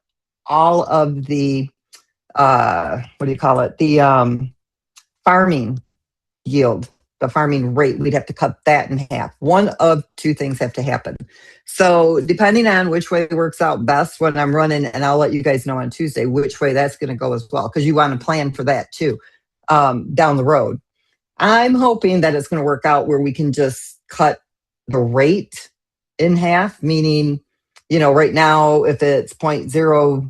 all of the, the farming yield, the farming rate. We'd have to cut that in half. One of 2 things have to happen. So depending on which way works out best when I'm running, and I'll let you guys know on Tuesday which way that's going to go as well, because you want to plan for that too down the road. I'm hoping that it's going to work out where we can just cut the rate in half, meaning, right now, if it's 0.0,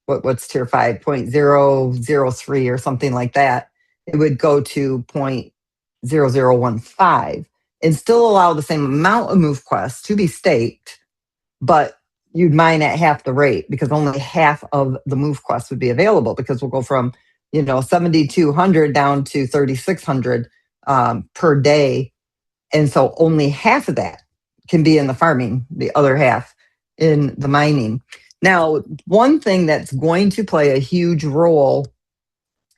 what's tier 5, 0.003 or something like that, it would go to 0.0015 and still allow the same amount of MoveQuest to be staked, but you'd mine at half the rate because only half of the MoveQuest would be available, because we'll go from 7,200 down to 3,600 per day. And so only half of that can be in the farming, the other half in the mining. Now, one thing that's going to play a huge role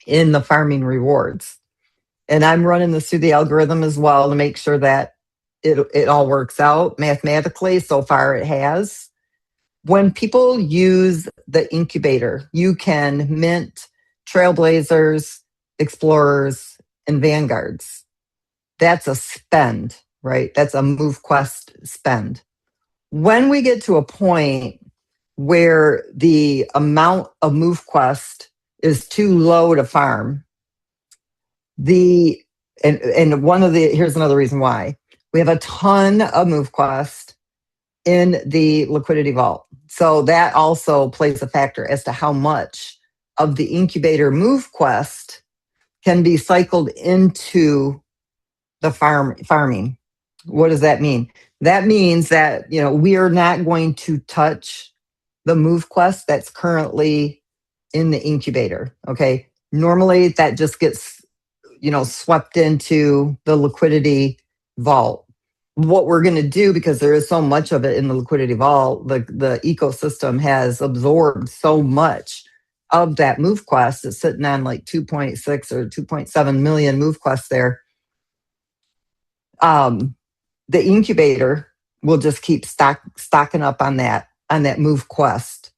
in the farming rewards, and I'm running this through the algorithm as well to make sure that it all works out mathematically. So far it has. When people use the incubator, you can mint Trailblazers, Explorers, and Vanguards. That's a spend, right? That's a MoveQuest spend. When we get to a point where the amount of MoveQuest is too low to farm, here's another reason why. We have a ton of MoveQuest in the liquidity vault. So that also plays a factor as to how much of the incubator MoveQuest can be cycled into the farming. What does that mean? That means that, we are not going to touch the MoveQuest that's currently in the incubator. Okay. Normally that just gets, swept into the liquidity vault. What we're going to do, because there is so much of it in the liquidity vault, the ecosystem has absorbed so much of that MoveQuest. It's sitting on like 2.6 or 2.7 million MoveQuests there. The incubator will just keep stocking up on that MoveQuest.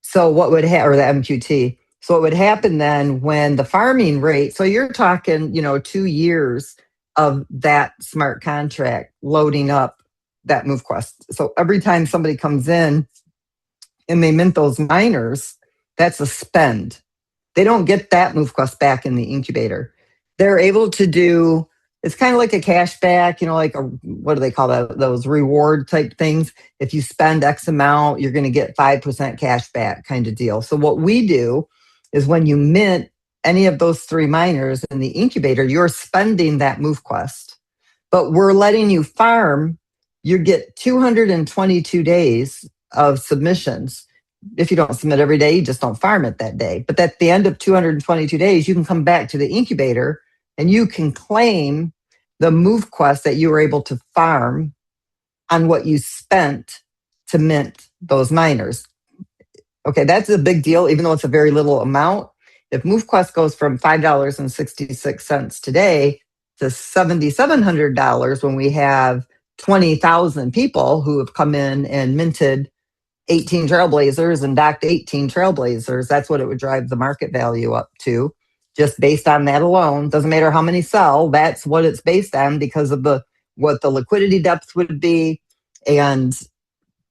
So what would or the MQT? So what would happen then when the farming rate? So you're talking, 2 years of that smart contract loading up that MoveQuest. So every time somebody comes in and they mint those miners, that's a spend. They don't get that MoveQuest back in the incubator. They're able to do, it's kind of like a cash back, like what do they call that? Those reward type things. If you spend X amount, you're going to get 5% cash back kind of deal. So what we do is when you mint any of those 3 miners in the incubator, you're spending that MoveQuest, but we're letting you farm. You get 222 days of submissions. If you don't submit every day, you just don't farm it that day. But at the end of 222 days, you can come back to the incubator and you can claim the MoveQuest that you were able to farm on what you spent to mint those miners. Okay, that's a big deal, even though it's a very little amount. If MoveQuest goes from $5.66 today to $7,700 when we have 20,000 people who have come in and minted 18 Trailblazers and docked 18 Trailblazers, that's what it would drive the market value up to. Just based on that alone. Doesn't matter how many sell, that's what it's based on because of the what the liquidity depth would be, and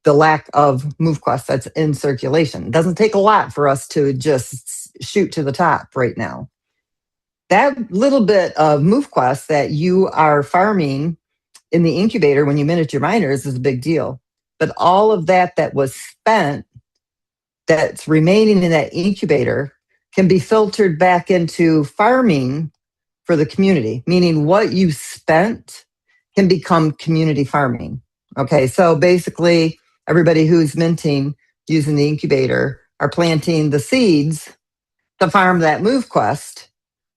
the lack of MoveQuest that's in circulation. It doesn't take a lot for us to just shoot to the top right now. That little bit of MoveQuest that you are farming in the incubator when you minute your miners is a big deal. But all of that was spent, that's remaining in that incubator, can be filtered back into farming for the community, meaning what you spent can become community farming. Okay, so basically everybody who's minting using the incubator are planting the seeds to farm that MoveQuest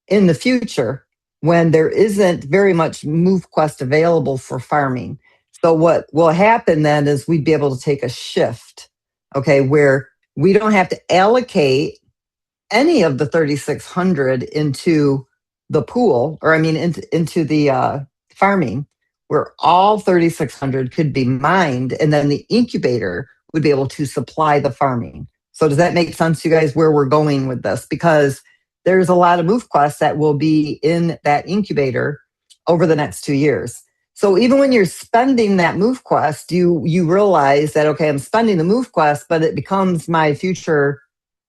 in the future when there isn't very much MoveQuest available for farming. So what will happen then is we'd be able to take a shift, okay, where we don't have to allocate any of the 3,600 into the pool, or I mean into the farming, where all 3,600 could be mined, and then the incubator would be able to supply the farming. So does that make sense, you guys, where we're going with this? Because there's a lot of MoveQuests that will be in that incubator over the next 2 years. So even when you're spending that MoveQuest, you realize that, okay, I'm spending the MoveQuest, but it becomes my future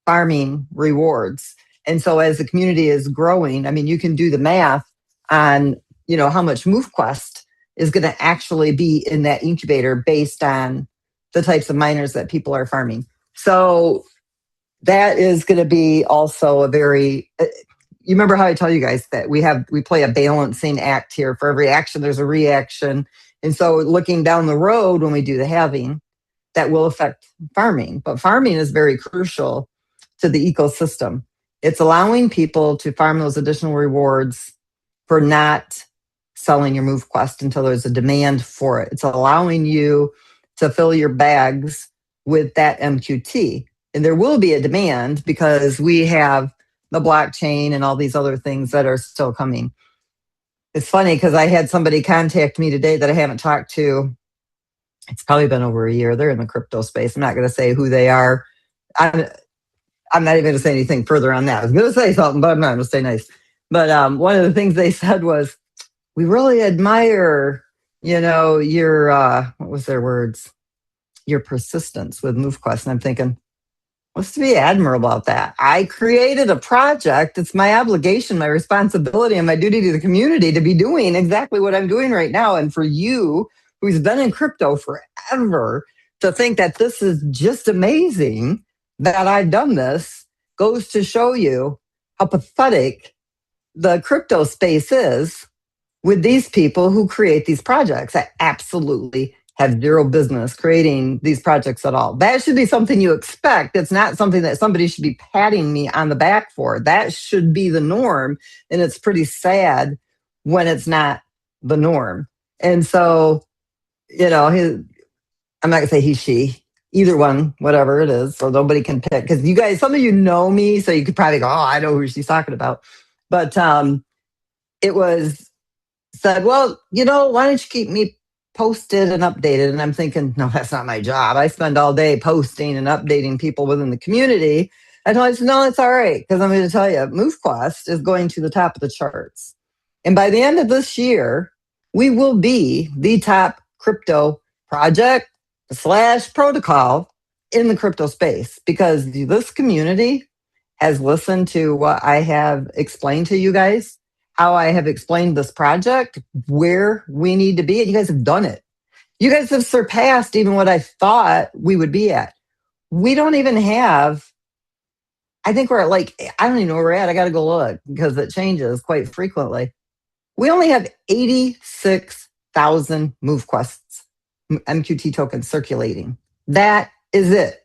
farming rewards. And so as the community is growing, I mean, you can do the math on, how much MoveQuest is going to actually be in that incubator based on the types of miners that people are farming. So that is going to be also a very, you remember how I tell you guys that we play a balancing act here. For every action, there's a reaction. And so looking down the road when we do the halving, that will affect farming. But farming is very crucial to the ecosystem. It's allowing people to farm those additional rewards for not selling your MoveQuest until there's a demand for it. It's allowing you to fill your bags with that MQT. And there will be a demand because we have the blockchain and all these other things that are still coming. It's funny because I had somebody contact me today that I haven't talked to. It's probably been over a year. They're in the crypto space. I'm not going to say who they are. I'm not even going to say anything further on that. I was going to say something, but I'm not going to stay nice. But one of the things they said was, we really admire, your, what was their words? Your persistence with MoveQuest. And I'm thinking, what's to be admirable about that? I created a project. It's my obligation, my responsibility, and my duty to the community to be doing exactly what I'm doing right now. And for you, who's been in crypto forever, to think that this is just amazing that I've done this, goes to show you how pathetic the crypto space is with these people who create these projects that absolutely have zero business creating these projects at all. That should be something you expect. It's not something that somebody should be patting me on the back for. That should be the norm. And it's pretty sad when it's not the norm. And so, I'm not going to say he, she, either one, whatever it is. So nobody can pick. Because you guys, some of you know me, so you could probably go, oh, I know who she's talking about. But it was said, well, why don't you keep me posted and updated? And I'm thinking, no, that's not my job. I spend all day posting and updating people within the community. I told him, no, it's all right, because I'm going to tell you, MoveQuest is going to the top of the charts. And by the end of this year, we will be the top crypto project / protocol in the crypto space, because this community has listened to what I have explained to you guys, how I have explained this project, where we need to be, and you guys have done it. You guys have surpassed even what I thought we would be at. We don't even have, I think we're at I don't even know where we're at. I got to go look because it changes quite frequently. We only have 86,000 MoveQuests, MQT tokens circulating. That is it.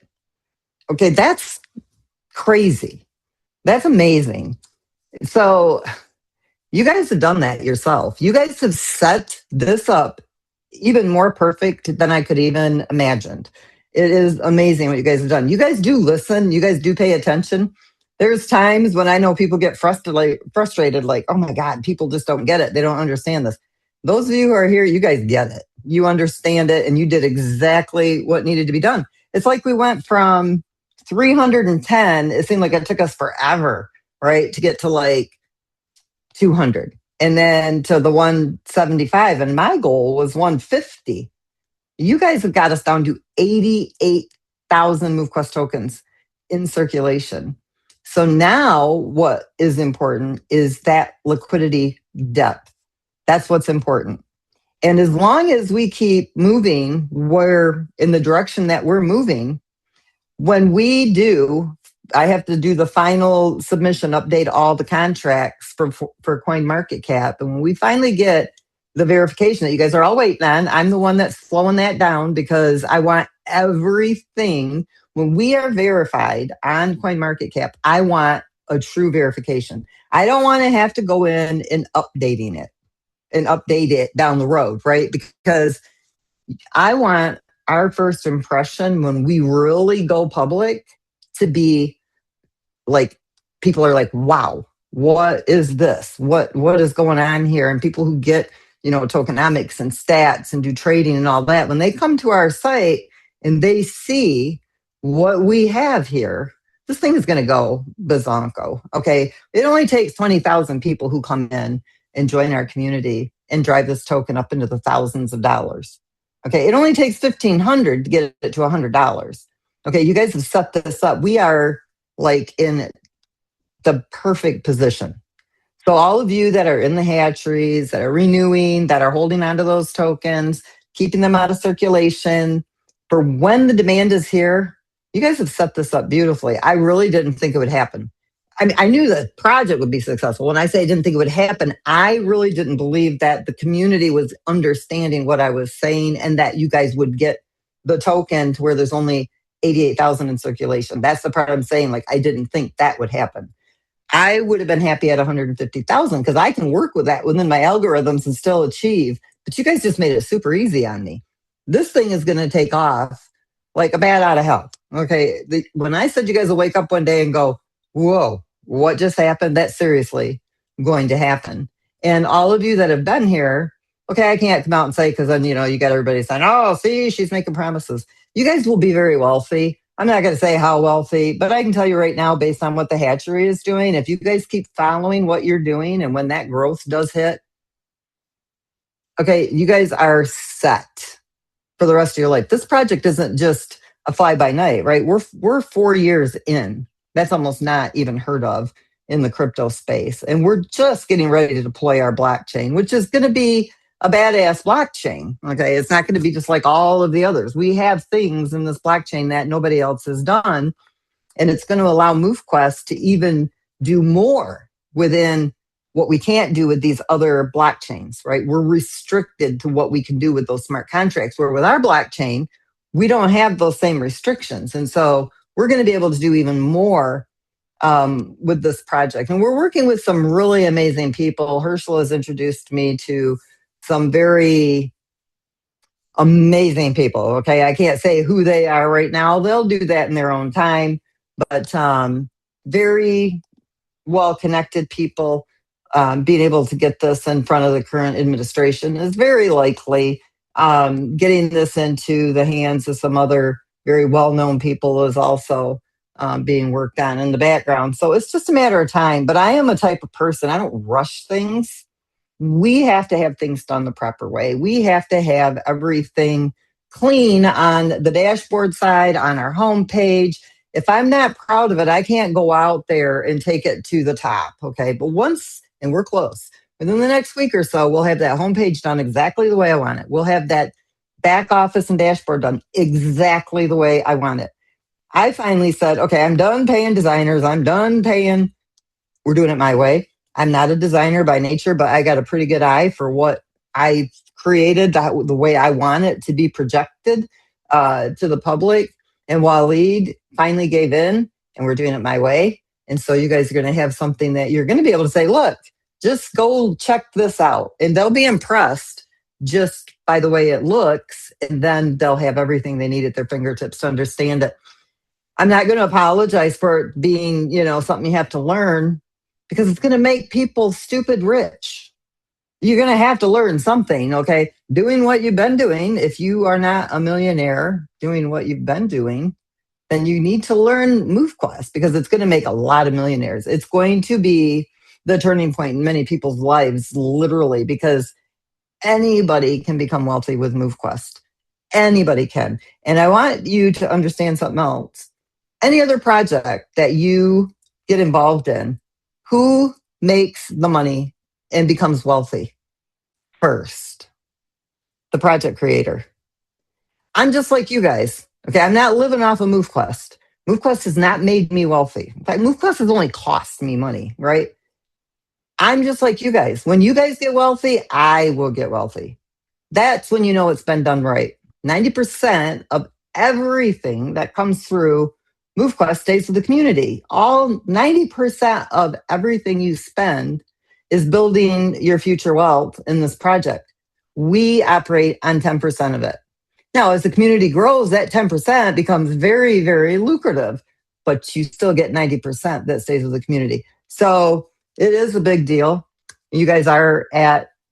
Okay, that's crazy. That's amazing. So you guys have done that yourself. You guys have set this up even more perfect than I could even imagined. It is amazing what you guys have done. You guys do listen. You guys do pay attention. There's times when I know people get frustrated, like, oh my God, people just don't get it. They don't understand this. Those of you who are here, you guys get it. You understand it, and you did exactly what needed to be done. It's like we went from 310. It seemed like it took us forever, right, to get to 200. and then to the 175. And my goal was 150. You guys have got us down to 88,000 MoveQuest tokens in circulation. So now what is important is that liquidity depth. That's what's important. And as long as we keep moving in the direction that we're moving, when we do, I have to do the final submission, update all the contracts for CoinMarketCap. And when we finally get the verification that you guys are all waiting on, I'm the one that's slowing that down because I want everything. When we are verified on CoinMarketCap, I want a true verification. I don't want to have to go in and update it down the road, right? Because I want our first impression when we really go public to be like, people are like, wow, what is this? What is going on here? And people who get, tokenomics and stats and do trading and all that, when they come to our site and they see what we have here, this thing is going to go bazonko. Okay. It only takes 20,000 people who come in and join our community and drive this token up into the thousands of dollars. Okay. It only takes 1,500 to get it to $100. Okay. You guys have set this up. We are like in the perfect position. So all of you that are in the hatcheries, that are renewing, that are holding onto those tokens, keeping them out of circulation, for when the demand is here, you guys have set this up beautifully. I really didn't think it would happen. I mean, I knew the project would be successful. When I say I didn't think it would happen, I really didn't believe that the community was understanding what I was saying and that you guys would get the token to where there's only 88,000 in circulation. That's the part I'm saying. Like, I didn't think that would happen. I would have been happy at 150,000 because I can work with that within my algorithms and still achieve. But you guys just made it super easy on me. This thing is going to take off like a bat out of hell. Okay. When I said you guys will wake up one day and go, whoa, what just happened? That's seriously going to happen. And all of you that have been here, okay, I can't come out and say, because then, you got everybody saying, oh, see, she's making promises. You guys will be very wealthy. I'm not going to say how wealthy, but I can tell you right now, based on what the hatchery is doing, if you guys keep following what you're doing and when that growth does hit, okay, you guys are set for the rest of your life. This project isn't just a fly by night, right? We're 4 years in. That's almost not even heard of in the crypto space. And we're just getting ready to deploy our blockchain, which is going to be a badass blockchain. Okay. It's not going to be just like all of the others. We have things in this blockchain that nobody else has done. And it's going to allow MoveQuest to even do more within what we can't do with these other blockchains, right? We're restricted to what we can do with those smart contracts, where with our blockchain, we don't have those same restrictions. And so we're going to be able to do even more with this project. And we're working with some really amazing people. Herschel has introduced me to some very amazing people. Okay. I can't say who they are right now. They'll do that in their own time, but very well-connected people. Being able to get this in front of the current administration is very likely. Getting this into the hands of some other very well-known people is also being worked on in the background. So it's just a matter of time. But I am a type of person, I don't rush things. We have to have things done the proper way. We have to have everything clean on the dashboard side, on our homepage. If I'm not proud of it, I can't go out there and take it to the top. Okay. But once, and we're close, within the next week or so, we'll have that homepage done exactly the way I want it. We'll have that back office and dashboard done exactly the way I want it. I finally said, okay, I'm done paying designers. I'm done paying. We're doing it my way. I'm not a designer by nature, but I got a pretty good eye for what I created, the way I want it to be projected to the public. And Waleed finally gave in, and we're doing it my way. And so you guys are going to have something that you're going to be able to say, look, just go check this out. And they'll be impressed just by the way it looks. And then they'll have everything they need at their fingertips to understand it. I'm not going to apologize for it being, something you have to learn, because it's going to make people stupid rich. You're going to have to learn something, okay? Doing what you've been doing. If you are not a millionaire doing what you've been doing, then you need to learn MoveQuest, because it's going to make a lot of millionaires. It's going to be the turning point in many people's lives, literally, because anybody can become wealthy with MoveQuest. Anybody can. And I want you to understand something else. Any other project that you get involved in, who makes the money and becomes wealthy first? The project creator. I'm just like you guys. Okay, I'm not living off of MoveQuest. MoveQuest has not made me wealthy. In fact, MoveQuest has only cost me money, right? I'm just like you guys. When you guys get wealthy, I will get wealthy. That's when you know it's been done right. 90% of everything that comes through MoveQuest stays with the community. All 90% of everything you spend is building your future wealth in this project. We operate on 10% of it. Now, as the community grows, that 10% becomes very, very lucrative, but you still get 90% that stays with the community. So it is a big deal. You guys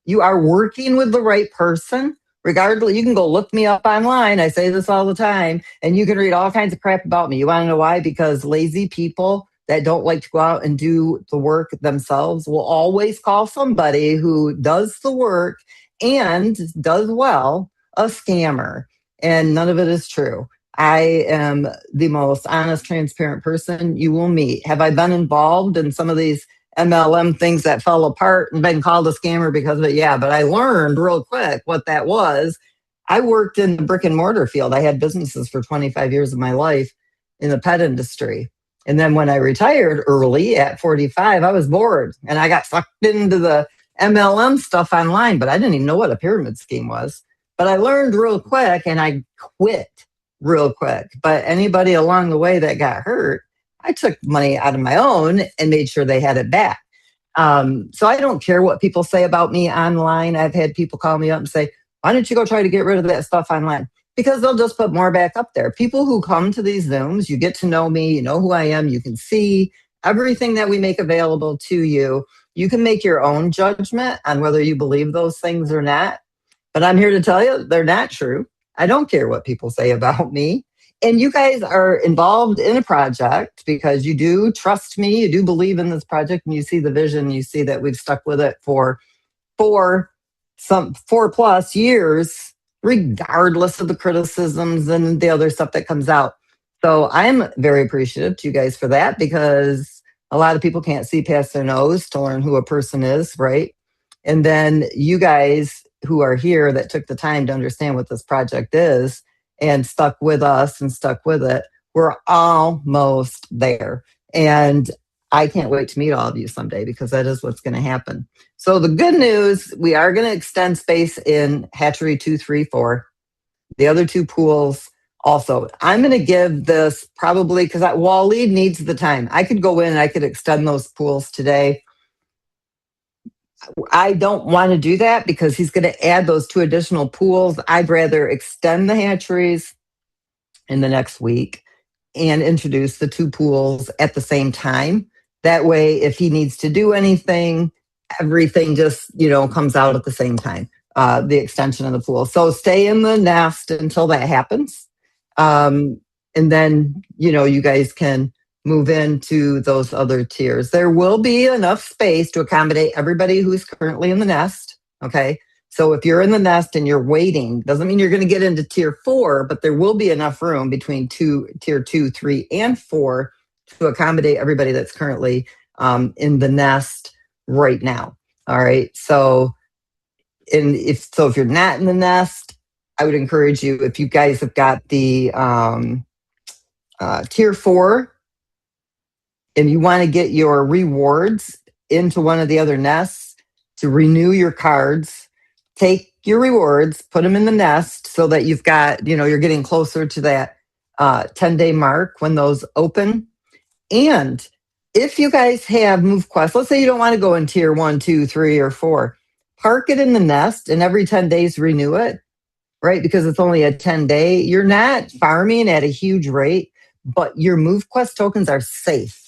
you are working with the right person. Regardless, you can go look me up online. I say this all the time, and you can read all kinds of crap about me. You want to know why? Because lazy people that don't like to go out and do the work themselves will always call somebody who does the work and does well a scammer. And none of it is true. I am the most honest, transparent person you will meet. Have I been involved in some of these MLM things that fell apart and been called a scammer because of it? Yeah, but I learned real quick what that was. I worked in the brick and mortar field. I had businesses for 25 years of my life in the pet industry. And then when I retired early at 45, I was bored and I got sucked into the MLM stuff online, but I didn't even know what a pyramid scheme was. But I learned real quick and I quit real quick. But anybody along the way that got hurt, I took money out of my own and made sure they had it back. So I don't care what people say about me online. I've had people call me up and say, why don't you go try to get rid of that stuff online? Because they'll just put more back up there. People who come to these Zooms, you get to know me, you know who I am, you can see everything that we make available to you. You can make your own judgment on whether you believe those things or not. But I'm here to tell you they're not true. I don't care what people say about me. And you guys are involved in a project because you do trust me, you do believe in this project, and you see the vision, you see that we've stuck with it for 4+ years, regardless of the criticisms and the other stuff that comes out. So I'm very appreciative to you guys for that, because a lot of people can't see past their nose to learn who a person is, right? And then you guys who are here that took the time to understand what this project is and stuck with us and stuck with it, we're almost there. And I can't wait to meet all of you someday, because that is what's going to happen. So the good news, we are going to extend space in hatchery 2, 3, 4. The other 2 pools also. I'm going to give this probably, because Waleed needs the time. I could go in and I could extend those pools today. I don't want to do that because he's going to add those 2 additional pools. I'd rather extend the hatcheries in the next week and introduce the 2 pools at the same time. That way, if he needs to do anything, everything just, comes out at the same time, the extension of the pool. So stay in the nest until that happens. And then, you guys can move into those other tiers. There will be enough space to accommodate everybody who's currently in the nest, okay? So if you're in the nest and you're waiting, doesn't mean you're going to get into tier 4, but there will be enough room between tier 2, 3, and 4 to accommodate everybody that's currently in the nest right now, all right? So if you're not in the nest, I would encourage you, if you guys have got the tier 4, and you want to get your rewards into one of the other nests to renew your cards, take your rewards, put them in the nest so that you've got, you're getting closer to that 10-day mark when those open. And if you guys have MoveQuest, let's say you don't want to go in tier 1, 2, 3, or 4, park it in the nest and every 10 days renew it, right? Because it's only a 10-day. You're not farming at a huge rate, but your MoveQuest tokens are safe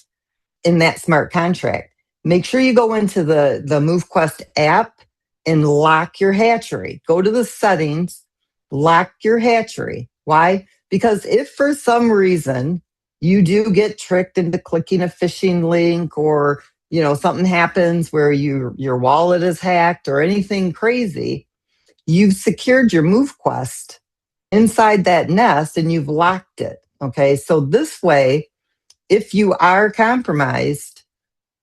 in that smart contract. Make sure you go into the MoveQuest app and lock your hatchery. Go to the settings, lock your hatchery. Why? Because if for some reason you do get tricked into clicking a phishing link or something happens where your wallet is hacked or anything crazy, you've secured your MoveQuest inside that nest and you've locked it. Okay. So this way, if you are compromised,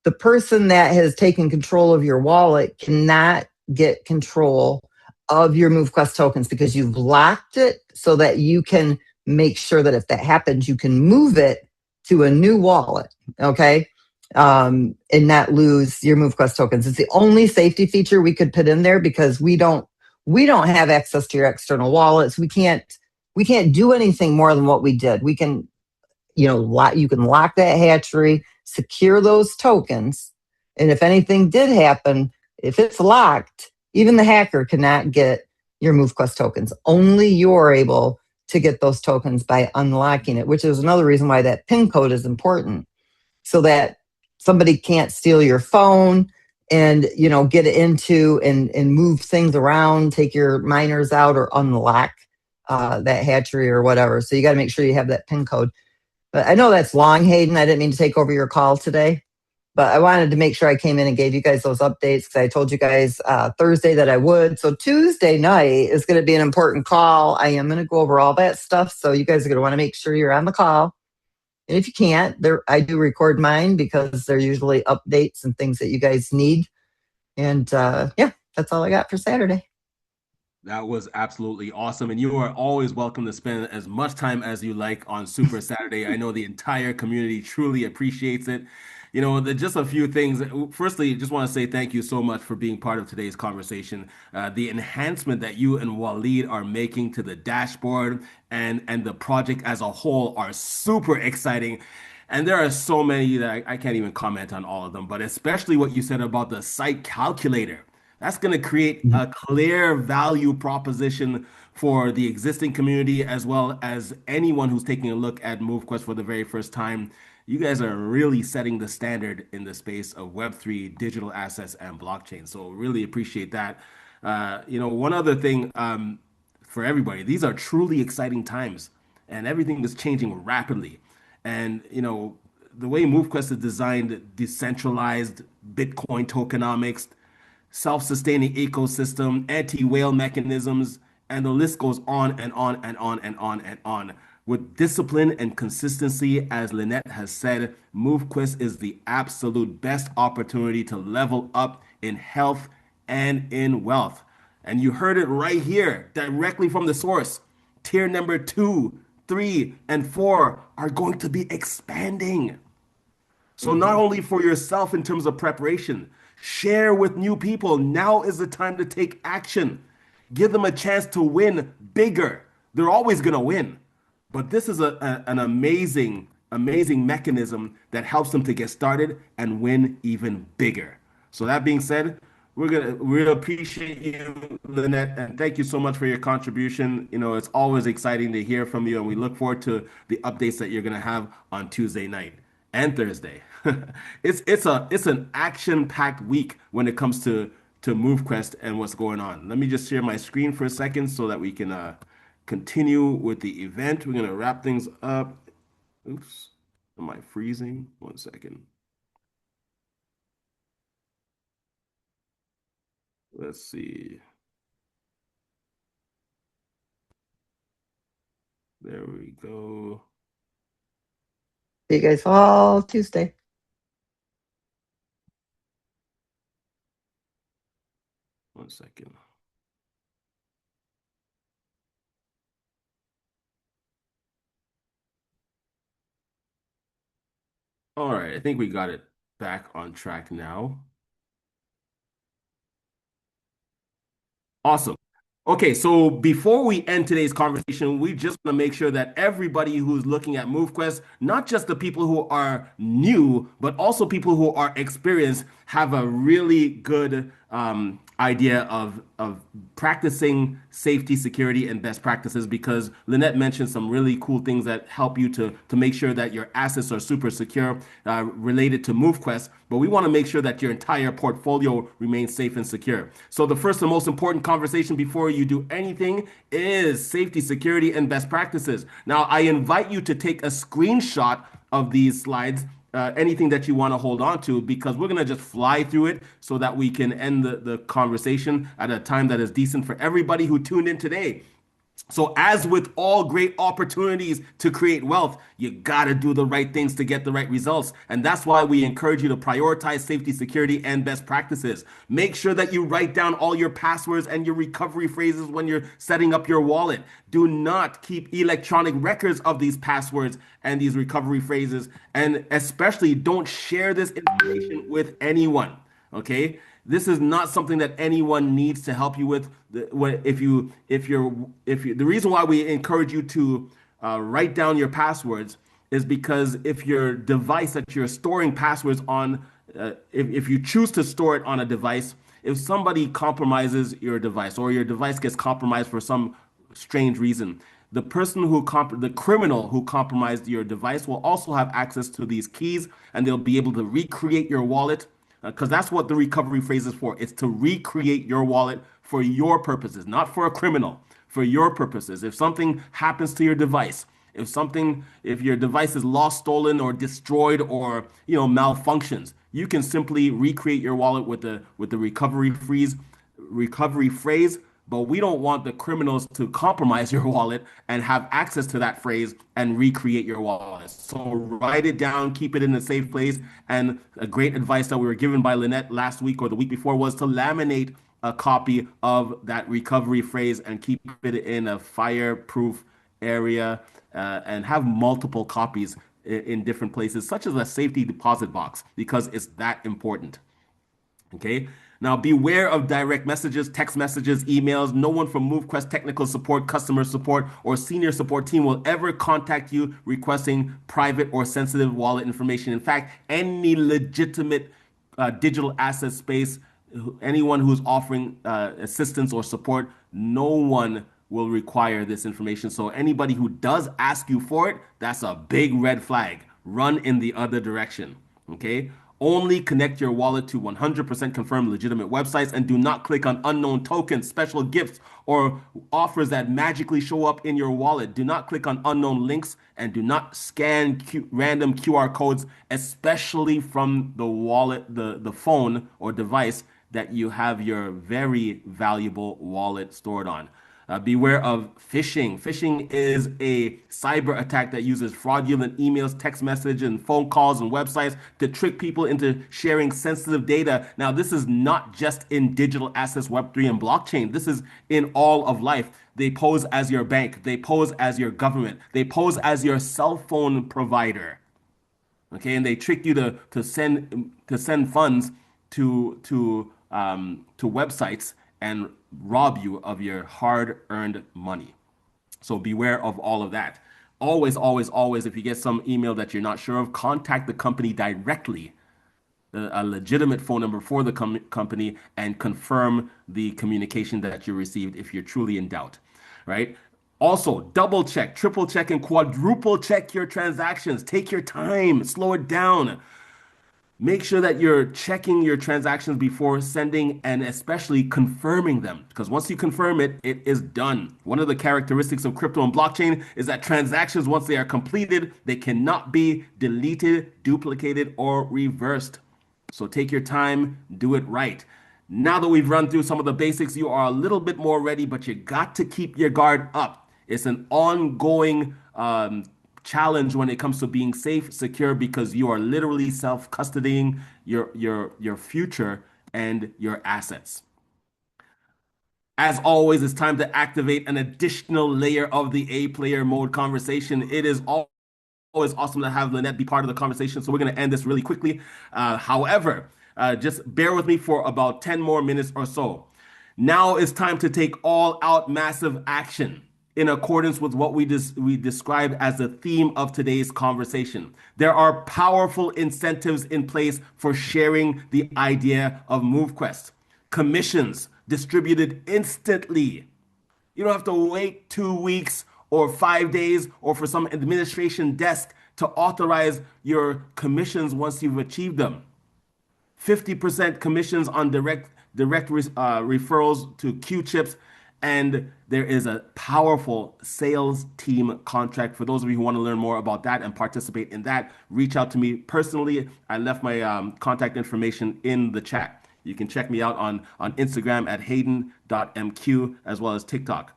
the person that has taken control of your wallet cannot get control of your MoveQuest tokens because you've locked it so that you can make sure that if that happens, you can move it to a new wallet. Okay. And not lose your MoveQuest tokens. It's the only safety feature we could put in there because we don't have access to your external wallets. We can't do anything more than what we did. We can, you can lock that hatchery, secure those tokens, and if anything did happen, if it's locked, even the hacker cannot get your MoveQuest tokens. Only you're able to get those tokens by unlocking it, which is another reason why that PIN code is important, so that somebody can't steal your phone and get into and move things around, take your miners out, or unlock that hatchery or whatever. So you got to make sure you have that PIN code. But I know that's long, Hayden. I didn't mean to take over your call today, but I wanted to make sure I came in and gave you guys those updates because I told you guys Thursday that I would. So Tuesday night is going to be an important call. I am going to go over all that stuff. So you guys are going to want to make sure you're on the call. And if you can't, I do record mine because they're usually updates and things that you guys need. And yeah, that's all I got for Saturday. That was absolutely awesome. And you are always welcome to spend as much time as you like on Super Saturday. I know the entire community truly appreciates it. Just a few things. Firstly, just want to say thank you so much for being part of today's conversation. The enhancement that you and Waleed are making to the dashboard and the project as a whole are super exciting. And there are so many that I can't even comment on all of them, but especially what you said about the site calculator. That's going to create a clear value proposition for the existing community as well as anyone who's taking a look at MoveQuest for the very first time. You guys are really setting the standard in the space of Web3, digital assets, and blockchain. So really appreciate that. One other thing for everybody, these are truly exciting times and everything is changing rapidly. And, the way MoveQuest is designed, decentralized Bitcoin tokenomics, self-sustaining ecosystem, anti-whale mechanisms, and the list goes on and on and on and on and on. With discipline and consistency, as Lynette has said, MoveQuest is the absolute best opportunity to level up in health and in wealth. And you heard it right here, directly from the source. Tier number 2, 3, and 4 are going to be expanding. So not only for yourself in terms of preparation, share with new people. Now is the time to take action. Give them a chance to win bigger. They're always going to win. But this is an amazing, amazing mechanism that helps them to get started and win even bigger. So that being said, we appreciate you, Lynette, and thank you so much for your contribution. It's always exciting to hear from you, and we look forward to the updates that you're going to have on Tuesday night and Thursday. It's an action-packed week when it comes to MoveQuest and what's going on. Let me just share my screen for a second so that we can continue with the event. We're gonna wrap things up. Oops, am I freezing? 1 second. Let's see. There we go. See you guys all Tuesday. One second. All right, I think we got it back on track now. Awesome. Okay, so before we end today's conversation, we just want to make sure that everybody who's looking at MoveQuest, not just the people who are new, but also people who are experienced, have a really good idea of practicing safety, security, and best practices, because Lynette mentioned some really cool things that help you to make sure that your assets are super secure related to MoveQuest. But we want to make sure that your entire portfolio remains safe and secure. So the first and most important conversation before you do anything is safety, security, and best practices. Now, I invite you to take a screenshot of these slides, anything that you want to hold on to, because we're going to just fly through it so that we can end the conversation at a time that is decent for everybody who tuned in today. So, as with all great opportunities to create wealth, you got to do the right things to get the right results. And that's why we encourage you to prioritize safety, security, and best practices. Make sure that you write down all your passwords and your recovery phrases when you're setting up your wallet. Do not keep electronic records of these passwords and these recovery phrases. And especially don't share this information with anyone. Okay? This is not something that anyone needs to help you with. The reason why we encourage you to write down your passwords is because if your device that you're storing passwords on, if you choose to store it on a device, if somebody compromises your device or your device gets compromised for some strange reason, the criminal who compromised your device will also have access to these keys, and they'll be able to recreate your wallet, because that's what the recovery phrase is for. It's to recreate your wallet for your purposes, not for a criminal, for your purposes. If something happens to your device, if your device is lost, stolen, or destroyed, or malfunctions, you can simply recreate your wallet with the recovery phrase. But we don't want the criminals to compromise your wallet and have access to that phrase and recreate your wallet. So write it down, keep it in a safe place. And a great advice that we were given by Lynette last week or the week before was to laminate a copy of that recovery phrase and keep it in a fireproof area, and have multiple copies in different places, such as a safety deposit box, because it's that important. Okay. Now, beware of direct messages, text messages, emails. No one from MoveQuest technical support, customer support, or senior support team will ever contact you requesting private or sensitive wallet information. In fact, any legitimate digital asset space, anyone who's offering assistance or support, no one will require this information. So anybody who does ask you for it, that's a big red flag. Run in the other direction. Okay. Only connect your wallet to 100% confirmed legitimate websites, and do not click on unknown tokens, special gifts, or offers that magically show up in your wallet. Do not click on unknown links, and do not scan random QR codes, especially from the wallet, the phone or device that you have your very valuable wallet stored on. Beware of phishing. Phishing is a cyber attack that uses fraudulent emails, text messages, and phone calls and websites to trick people into sharing sensitive data. Now, this is not just in digital assets, Web3, and blockchain. This is in all of life. They pose as your bank. They pose as your government. They pose as your cell phone provider. Okay, and they trick you to send funds to websites and rob you of your hard-earned money. So beware of all of that. Always, always, always, if you get some email that you're not sure of, contact the company directly, a legitimate phone number for the company, and confirm the communication that you received if you're truly in doubt, right? Also, double check, triple check, and quadruple check your transactions. Take your time, slow it down. Make sure that you're checking your transactions before sending, and especially confirming them, because once you confirm it, it is done. One of the characteristics of crypto and blockchain is that transactions, once they are completed, they cannot be deleted, duplicated, or reversed. So take your time, do it right. Now that we've run through some of the basics, you are a little bit more ready, but you got to keep your guard up. It's an ongoing challenge when it comes to being safe, secure, because you are literally self-custodying your future and your assets. As always, it's time to activate an additional layer of the A-player mode conversation. It is always awesome to have Lynette be part of the conversation, so we're going to end this really quickly. However, just bear with me for about 10 more minutes or so. Now it's time to take all-out massive action in accordance with what we describe as the theme of today's conversation. There are powerful incentives in place for sharing the idea of MoveQuest. Commissions distributed instantly. You don't have to wait 2 weeks or 5 days or for some administration desk to authorize your commissions once you've achieved them. 50% commissions on direct referrals to Q-chips, And there is a powerful sales team contract. For those of you who want to learn more about that and participate in that, reach out to me personally. I left my contact information in the chat. You can check me out on Instagram at hayden.mq as well as TikTok.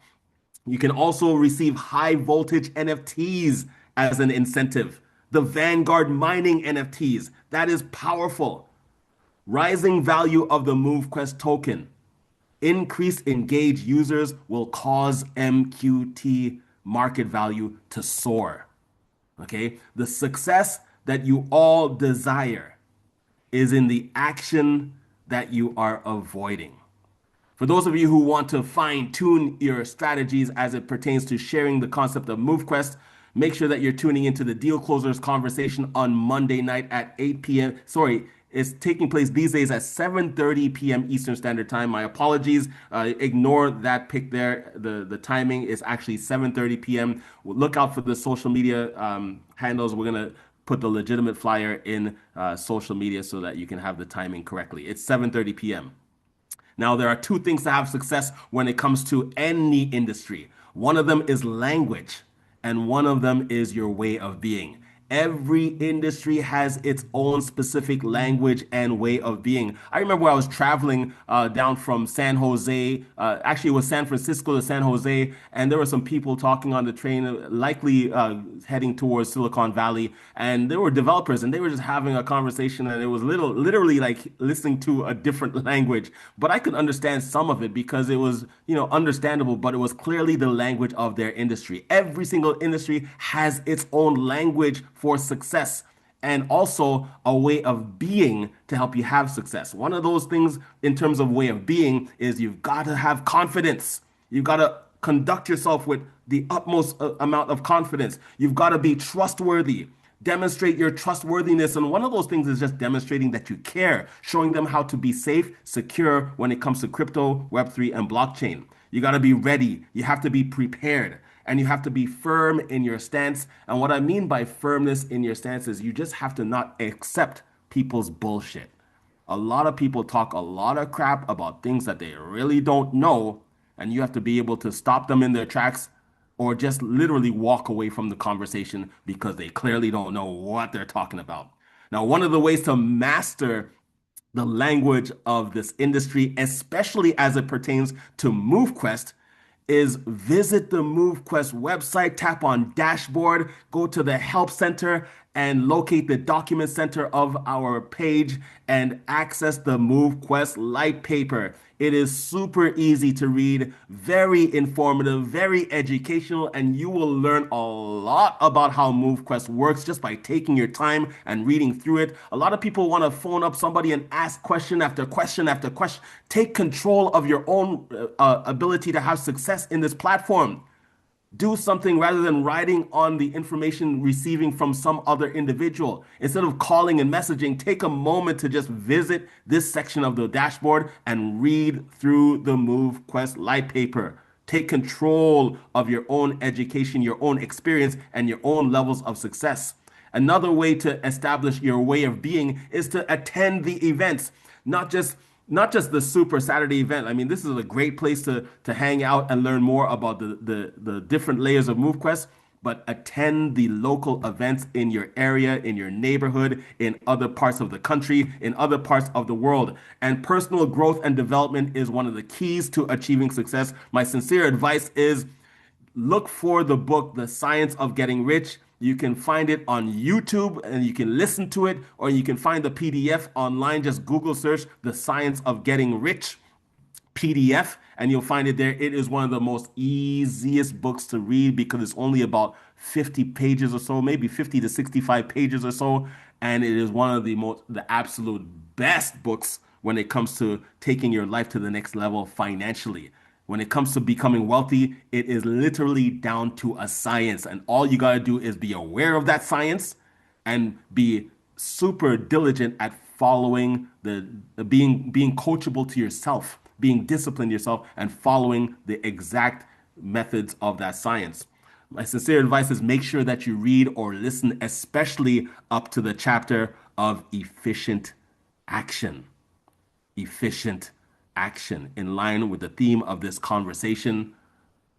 You can also receive high voltage NFTs as an incentive. The Vanguard mining NFTs. That is powerful. Rising value of the MoveQuest token. Increased engaged users will cause MQT market value to soar. Okay? The success that you all desire is in the action that you are avoiding. For those of you who want to fine tune your strategies as it pertains to sharing the concept of MoveQuest, make sure that you're tuning into the Deal Closers conversation on Monday night at 8 p.m. Sorry, it's taking place these days at 7:30 p.m. Eastern Standard Time. My apologies. Ignore that pick there. The timing is actually 7:30 p.m. Look out for the social media handles. We're gonna put the legitimate flyer in social media so that you can have the timing correctly. It's 7:30 p.m. Now, there are two things to have success when it comes to any industry. One of them is language, and one of them is your way of being. Every industry has its own specific language and way of being. I remember when I was traveling down from San Jose, actually, it was San Francisco to San Jose, and there were some people talking on the train, likely heading towards Silicon Valley, and there were developers, and they were just having a conversation, and it was literally like listening to a different language. But I could understand some of it because it was, understandable, but it was clearly the language of their industry. Every single industry has its own language for success and also a way of being to help you have success. One of those things in terms of way of being is you've got to have confidence. You've got to conduct yourself with the utmost amount of confidence. You've got to be trustworthy. Demonstrate your trustworthiness. And one of those things is just demonstrating that you care, showing them how to be safe, secure when it comes to crypto, Web3, and blockchain. You got to be ready. You have to be prepared. And you have to be firm in your stance. And what I mean by firmness in your stance is you just have to not accept people's bullshit. A lot of people talk a lot of crap about things that they really don't know, and you have to be able to stop them in their tracks or just literally walk away from the conversation because they clearly don't know what they're talking about. Now, one of the ways to master the language of this industry, especially as it pertains to MoveQuest, is visit the MoveQuest website, tap on dashboard, go to the help center and locate the document center of our page and access the MoveQuest light paper. It is super easy to read, very informative, very educational, and you will learn a lot about how MoveQuest works just by taking your time and reading through it. A lot of people want to phone up somebody and ask question after question after question. Take control of your own ability to have success in this platform. Do something rather than riding on the information receiving from some other individual. Instead of calling and messaging, take a moment to just visit this section of the dashboard and read through the MoveQuest light paper. Take control of your own education, your own experience, and your own levels of success. Another way to establish your way of being is to attend the events, not just the Super Saturday event. I mean, this is a great place to hang out and learn more about the different layers of MoveQuest, but attend the local events in your area, in your neighborhood, in other parts of the country, in other parts of the world. And personal growth and development is one of the keys to achieving success. My sincere advice is look for the book, The Science of Getting Rich. You can find it on YouTube and you can listen to it, or you can find the PDF online. Just Google search The Science of Getting Rich PDF and you'll find it there. It is one of the most easiest books to read because it's only about 50 pages or so, maybe 50 to 65 pages or so. And it is one of the absolute best books when it comes to taking your life to the next level financially. When it comes to becoming wealthy, it is literally down to a science. And all you got to do is be aware of that science and be super diligent at following being coachable to yourself, being disciplined yourself, and following the exact methods of that science. My sincere advice is make sure that you read or listen, especially up to the chapter of efficient action. Efficient action in line with the theme of this conversation.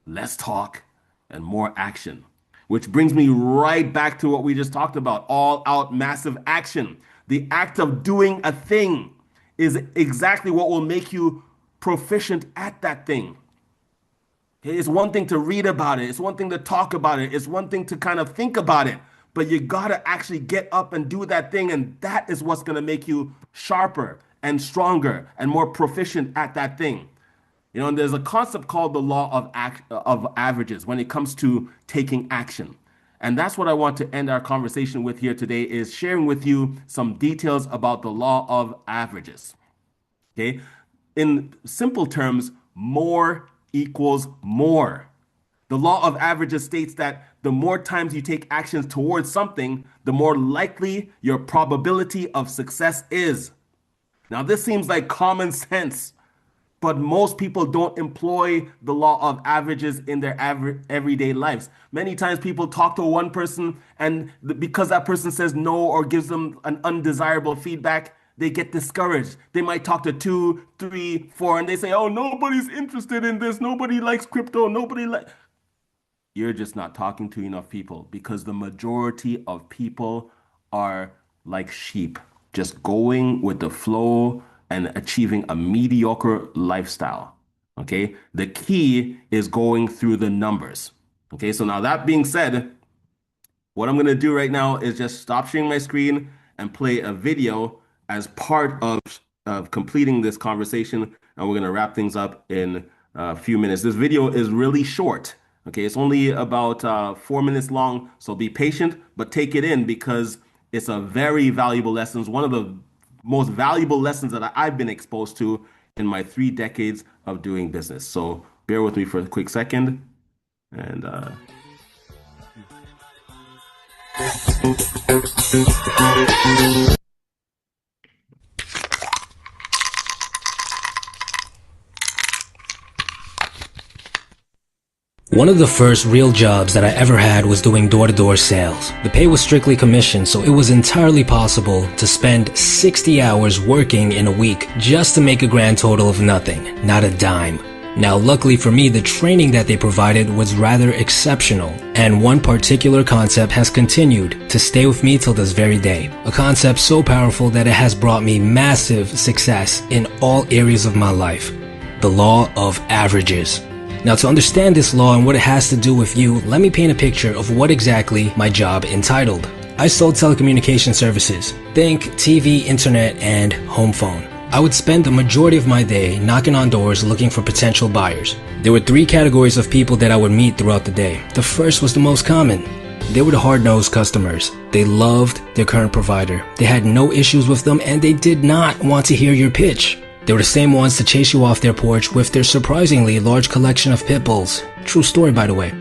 Less talk and more action. Which brings me right back to what we just talked about, all out massive action. The act of doing a thing is exactly what will make you proficient at that thing. Okay, it's one thing to read about it. It's one thing to talk about it. It's one thing to kind of think about it. But you gotta actually get up and do that thing, and that is what's gonna make you sharper and stronger and more proficient at that thing. You know, and there's a concept called the law of averages when it comes to taking action. And that's what I want to end our conversation with here today, is sharing with you some details about the law of averages. Okay? In simple terms, more equals more. The law of averages states that the more times you take actions towards something, the more likely your probability of success is. Now, this seems like common sense, but most people don't employ the law of averages in their everyday lives. Many times people talk to one person, and because that person says no or gives them an undesirable feedback, they get discouraged. They might talk to 2, 3, 4, and they say, oh, nobody's interested in this. Nobody likes crypto. Nobody likes... You're just not talking to enough people, because the majority of people are like sheep, just going with the flow and achieving a mediocre lifestyle. Okay. The key is going through the numbers. Okay. So now, that being said, what I'm going to do right now is just stop sharing my screen and play a video as part of completing this conversation. And we're going to wrap things up in a few minutes. This video is really short. Okay. It's only about 4 minutes long. So be patient, but take it in, because it's a very valuable lesson. It's one of the most valuable lessons that I've been exposed to in my 3 decades of doing business. So bear with me for a quick second. And one of the first real jobs that I ever had was doing door-to-door sales. The pay was strictly commission, so it was entirely possible to spend 60 hours working in a week just to make a grand total of nothing, not a dime. Now, luckily for me, the training that they provided was rather exceptional, and one particular concept has continued to stay with me till this very day. A concept so powerful that it has brought me massive success in all areas of my life. The law of averages. Now, to understand this law and what it has to do with you, let me paint a picture of what exactly my job entitled. I sold telecommunication services. Think TV, internet, and home phone. I would spend the majority of my day knocking on doors looking for potential buyers. There were 3 categories of people that I would meet throughout the day. The first was the most common. They were the hard-nosed customers. They loved their current provider. They had no issues with them, and they did not want to hear your pitch. They were the same ones to chase you off their porch with their surprisingly large collection of pit bulls. True story, by the way.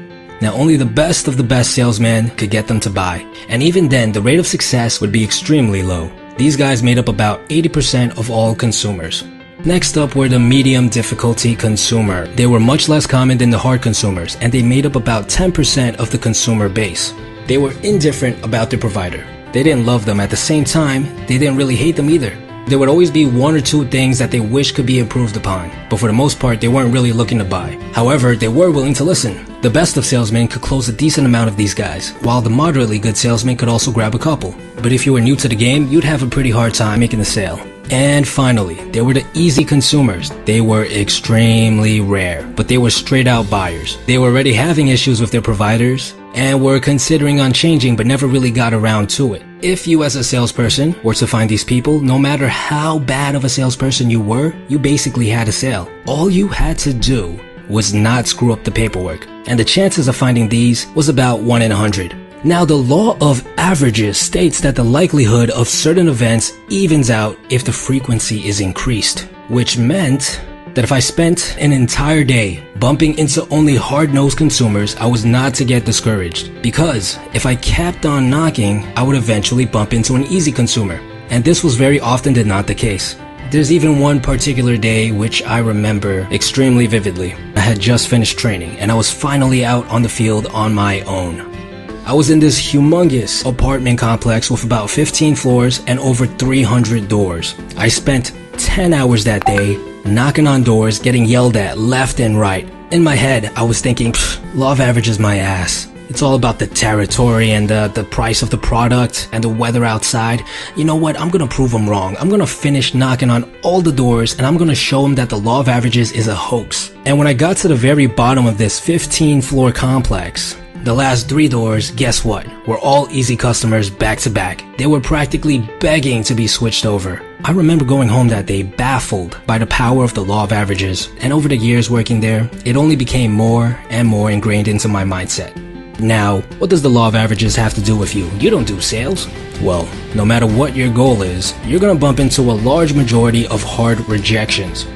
Now, only the best of the best salesmen could get them to buy. And even then, the rate of success would be extremely low. These guys made up about 80% of all consumers. Next up were the medium difficulty consumer. They were much less common than the hard consumers, and they made up about 10% of the consumer base. They were indifferent about their provider. They didn't love them. At the same time, they didn't really hate them either. There would always be 1 or 2 things that they wish could be improved upon, but for the most part, they weren't really looking to buy. However, they were willing to listen. The best of salesmen could close a decent amount of these guys, while the moderately good salesman could also grab a couple. But if you were new to the game, you'd have a pretty hard time making the sale. And finally, there were the easy consumers. They were extremely rare, but they were straight out buyers. They were already having issues with their providers and were considering on changing, but never really got around to it. If you as a salesperson were to find these people, no matter how bad of a salesperson you were, you basically had a sale. All you had to do was not screw up the paperwork, and the chances of finding these was about 1 in 100. Now, the law of averages states that the likelihood of certain events evens out if the frequency is increased, which meant that if I spent an entire day bumping into only hard-nosed consumers, I was not to get discouraged, because if I kept on knocking, I would eventually bump into an easy consumer, and this was very often than not the case. There's even one particular day which I remember extremely vividly. I had just finished training, and I was finally out on the field on my own. I was in this humongous apartment complex with about 15 floors and over 300 doors. I spent 10 hours that day knocking on doors, getting yelled at left and right. In my head, I was thinking, law of averages my ass. It's all about the territory and the price of the product and the weather outside. You know what? I'm gonna prove them wrong. I'm gonna finish knocking on all the doors and I'm gonna show them that the law of averages is a hoax. And when I got to the very bottom of this 15-floor complex, the last 3 doors, guess what? Were all easy customers back to back. They were practically begging to be switched over. I remember going home that day baffled by the power of the law of averages, and over the years working there, it only became more and more ingrained into my mindset. Now, what does the law of averages have to do with you? You don't do sales. Well, no matter what your goal is, you're gonna bump into a large majority of hard rejections.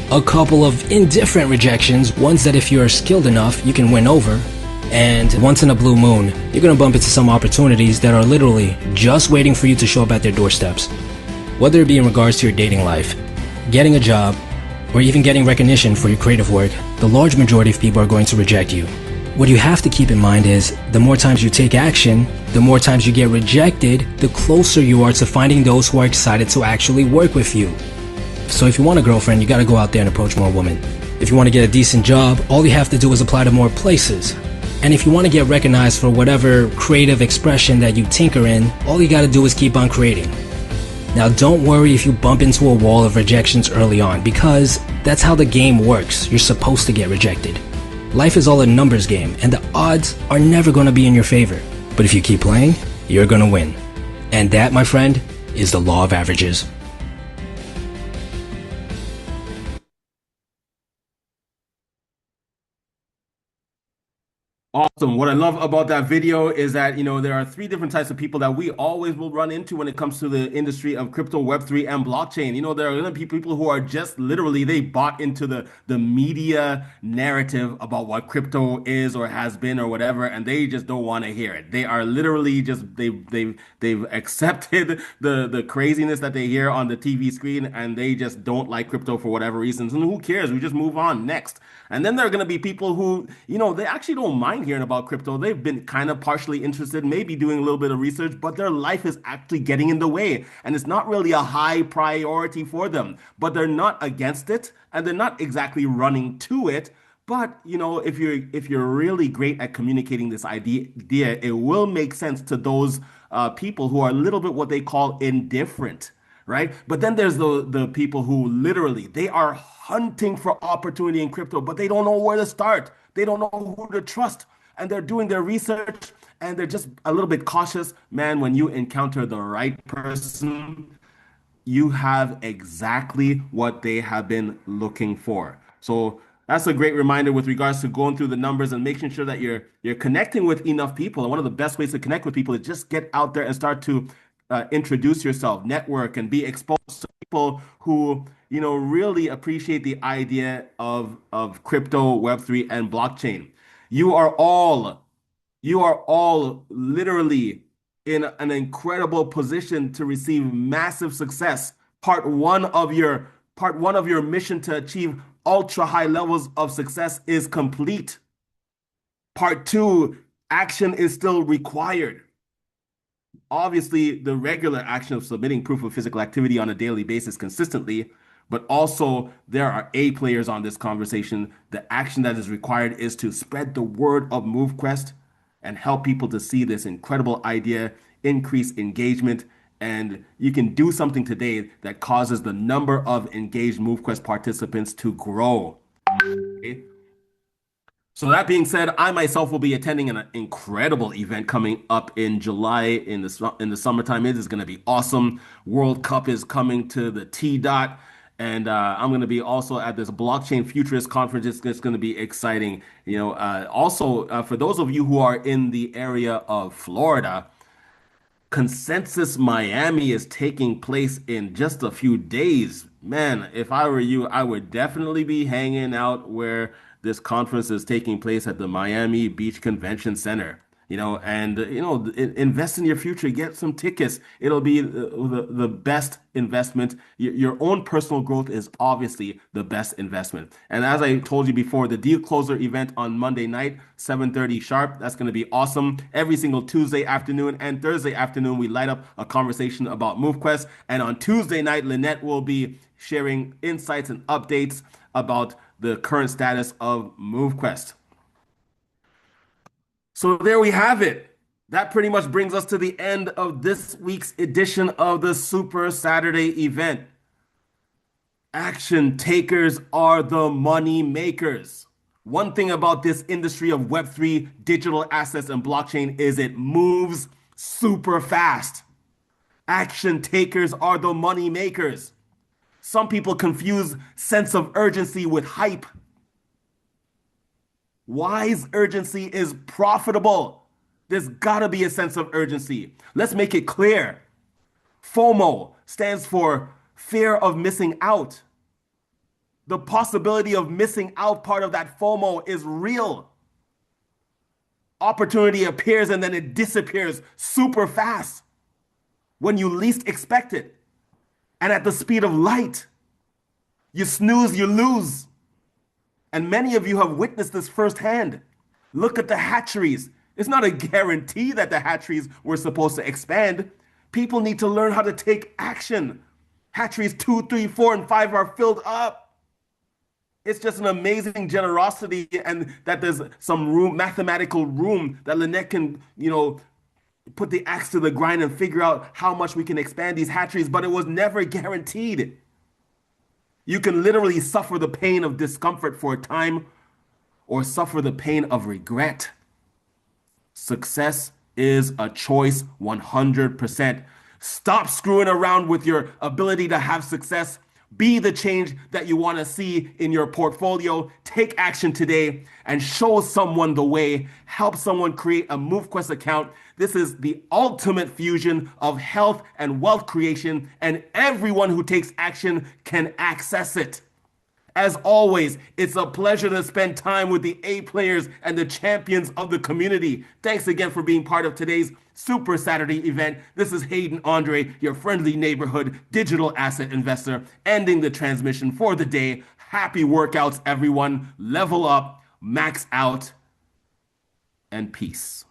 A couple of indifferent rejections, ones that if you're skilled enough, you can win over. And once in a blue moon, you're gonna bump into some opportunities that are literally just waiting for you to show up at their doorsteps. Whether it be in regards to your dating life, getting a job, or even getting recognition for your creative work, the large majority of people are going to reject you. What you have to keep in mind is, the more times you take action, the more times you get rejected, the closer you are to finding those who are excited to actually work with you. So if you want a girlfriend, you gotta go out there and approach more women. If you want to get a decent job, all you have to do is apply to more places. And if you want to get recognized for whatever creative expression that you tinker in, all you gotta do is keep on creating. Now don't worry if you bump into a wall of rejections early on, because that's how the game works. You're supposed to get rejected. Life is all a numbers game, and the odds are never going to be in your favor. But if you keep playing, you're going to win. And that, my friend, is the law of averages. Awesome. What I love about that video is that, there are 3 different types of people that we always will run into when it comes to the industry of crypto, Web3, and blockchain. There are going to be people who are just literally, they bought into the media narrative about what crypto is or has been or whatever, and they just don't want to hear it. They are literally just, they've accepted the craziness that they hear on the TV screen, and they just don't like crypto for whatever reasons. And who cares? We just move on next. And then there are going to be people who, they actually don't mind hearing about crypto. They've been kind of partially interested, maybe doing a little bit of research, but their life is actually getting in the way. And it's not really a high priority for them, but they're not against it and they're not exactly running to it. But, if you're really great at communicating this idea, it will make sense to those people who are a little bit what they call indifferent. Right? But then there's the people who literally they are hunting for opportunity in crypto, but they don't know where to start. They don't know who to trust. And they're doing their research and they're just a little bit cautious. Man, when you encounter the right person, you have exactly what they have been looking for. So that's a great reminder with regards to going through the numbers and making sure that you're connecting with enough people. And one of the best ways to connect with people is just get out there and start to introduce yourself, network, and be exposed to people who really appreciate the idea of crypto, Web3, and blockchain. You are all you are all literally in an incredible position to receive massive success. Part one of your mission to achieve ultra high levels of success is complete. Part two, action is still required. Obviously, the regular action of submitting proof of physical activity on a daily basis consistently, but also there are A players on this conversation. The action that is required is to spread the word of MoveQuest and help people to see this incredible idea, increase engagement, and you can do something today that causes the number of engaged MoveQuest participants to grow. Okay? So that being said, I myself will be attending an incredible event coming up in July in the summertime. It is going to be awesome. World Cup is coming to the T dot, and I'm going to be also at this blockchain futurist conference. It's going to be exciting. Also for those of you who are in the area of Florida, Consensus Miami is taking place in just a few days. Man, if I were you, I would definitely be hanging out where this conference is taking place at the Miami Beach Convention Center. and invest in your future, get some tickets. It'll be the best investment. Your own personal growth is obviously the best investment. And as I told you before, the deal closer event on Monday night, 7:30 sharp, that's going to be awesome. Every single Tuesday afternoon and Thursday afternoon, we light up a conversation about MoveQuest. And on Tuesday night, Lynette will be sharing insights and updates about the current status of MoveQuest. So there we have it. That pretty much brings us to the end of this week's edition of the Super Saturday event. Action takers are the money makers. One thing about this industry of Web3, digital assets, and blockchain is it moves super fast. Action takers are the money makers. Some people confuse sense of urgency with hype. Wise urgency is profitable. There's gotta be a sense of urgency. Let's make it clear. FOMO stands for fear of missing out. The possibility of missing out part of that FOMO is real. Opportunity appears and then it disappears super fast when you least expect it. And at the speed of light, you snooze, you lose. And many of you have witnessed this firsthand. Look at the hatcheries. It's not a guarantee that the hatcheries were supposed to expand. People need to learn how to take action. Hatcheries 2, 3, 4, and 5 are filled up. It's just an amazing generosity, and that there's some room, mathematical room, that Lynette can, put the axe to the grind and figure out how much we can expand these hatcheries, but it was never guaranteed. You can literally suffer the pain of discomfort for a time or suffer the pain of regret. Success is a choice 100%. Stop screwing around with your ability to have success. Be the change that you want to see in your portfolio. Take action today and show someone the way. Help someone create a MoveQuest account. This is the ultimate fusion of health and wealth creation, and everyone who takes action can access it. As always, it's a pleasure to spend time with the A players and the champions of the community. Thanks again for being part of today's Super Saturday event. This is Hayden Andre, your friendly neighborhood digital asset investor, ending the transmission for the day. Happy workouts, everyone. Level up, max out, and peace.